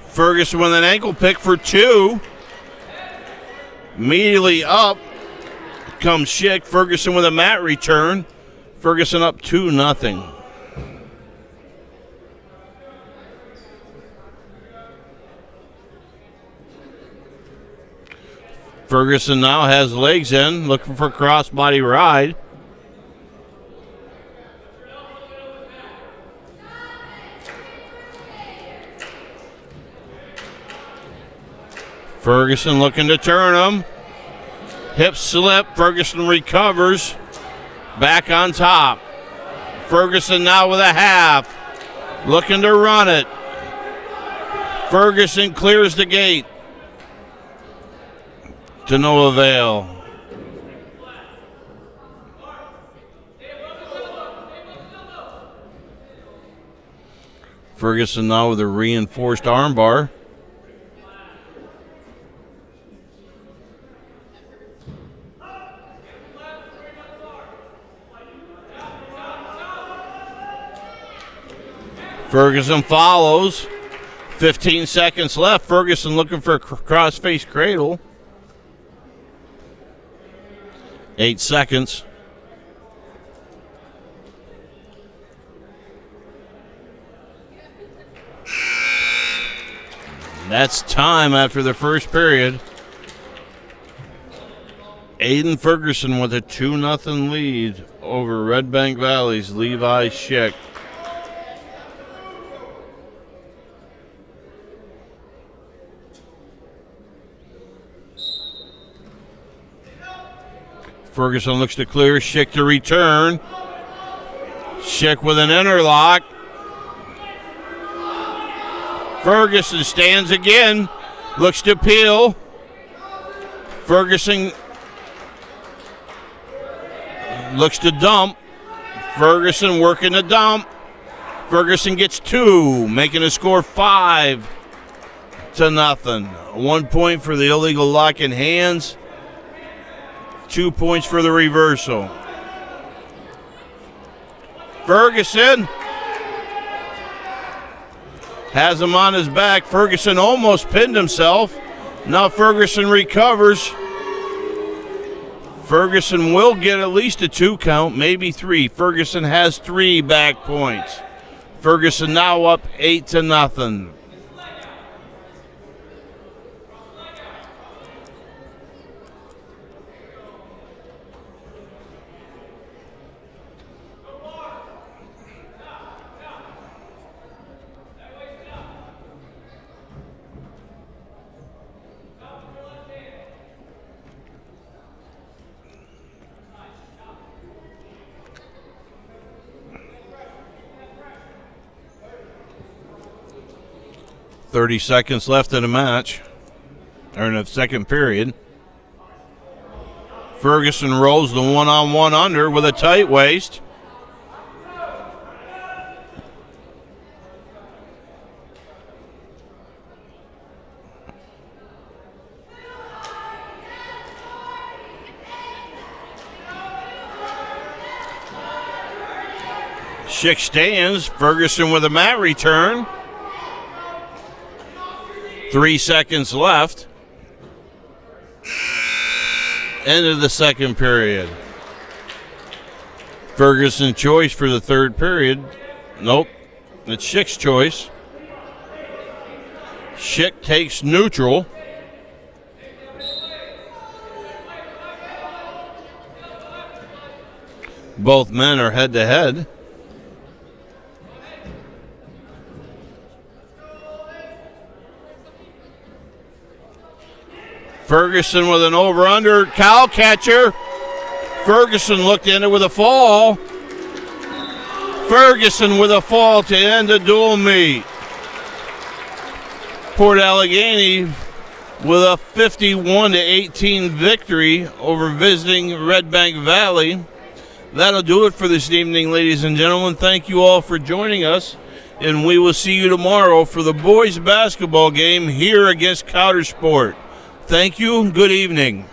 Ferguson with an ankle pick for 2. Immediately up comes Schick. Ferguson with a mat return. Ferguson up 2-0. Ferguson now has legs in, looking for crossbody ride. Ferguson looking to turn him. Hip slip. Ferguson recovers. Back on top. Ferguson now with a half. Looking to run it. Ferguson clears the gate. To no avail. Ferguson now with a reinforced armbar. Ferguson follows. 15 seconds left. Ferguson looking for a cross-face cradle. 8 seconds. That's time after the first period. Aiden Ferguson with a 2-0 lead over Red Bank Valley's Levi Schick. Ferguson looks to clear. Schick to return. Schick with an interlock. Ferguson stands again. Looks to peel. Ferguson looks to dump. Ferguson working the dump. Ferguson gets 2, making the score 5-0. 1 point for the illegal lock in hands. 2 points for the reversal. Ferguson has him on his back. Ferguson almost pinned himself. Now Ferguson recovers. Ferguson will get at least a 2 count, maybe 3. Ferguson has 3 back points. Ferguson now up 8-0. 30 seconds left in the match, or in the second period. Ferguson rolls the one-on-one under with a tight waist. Schick stands. Ferguson with a mat return. 3 seconds left. End of the second period. Ferguson choice for the third period. Nope. It's Schick's choice. Schick takes neutral. Both men are head to head. Ferguson with an over-under cow catcher. Ferguson looked in it with a fall. Ferguson with a fall to end the dual meet. Port Allegheny with a 51-18 victory over visiting Red Bank Valley. That'll do it for this evening, ladies and gentlemen. Thank you all for joining us, and we will see you tomorrow for the boys basketball game here against Coudersport. Thank you. Good evening.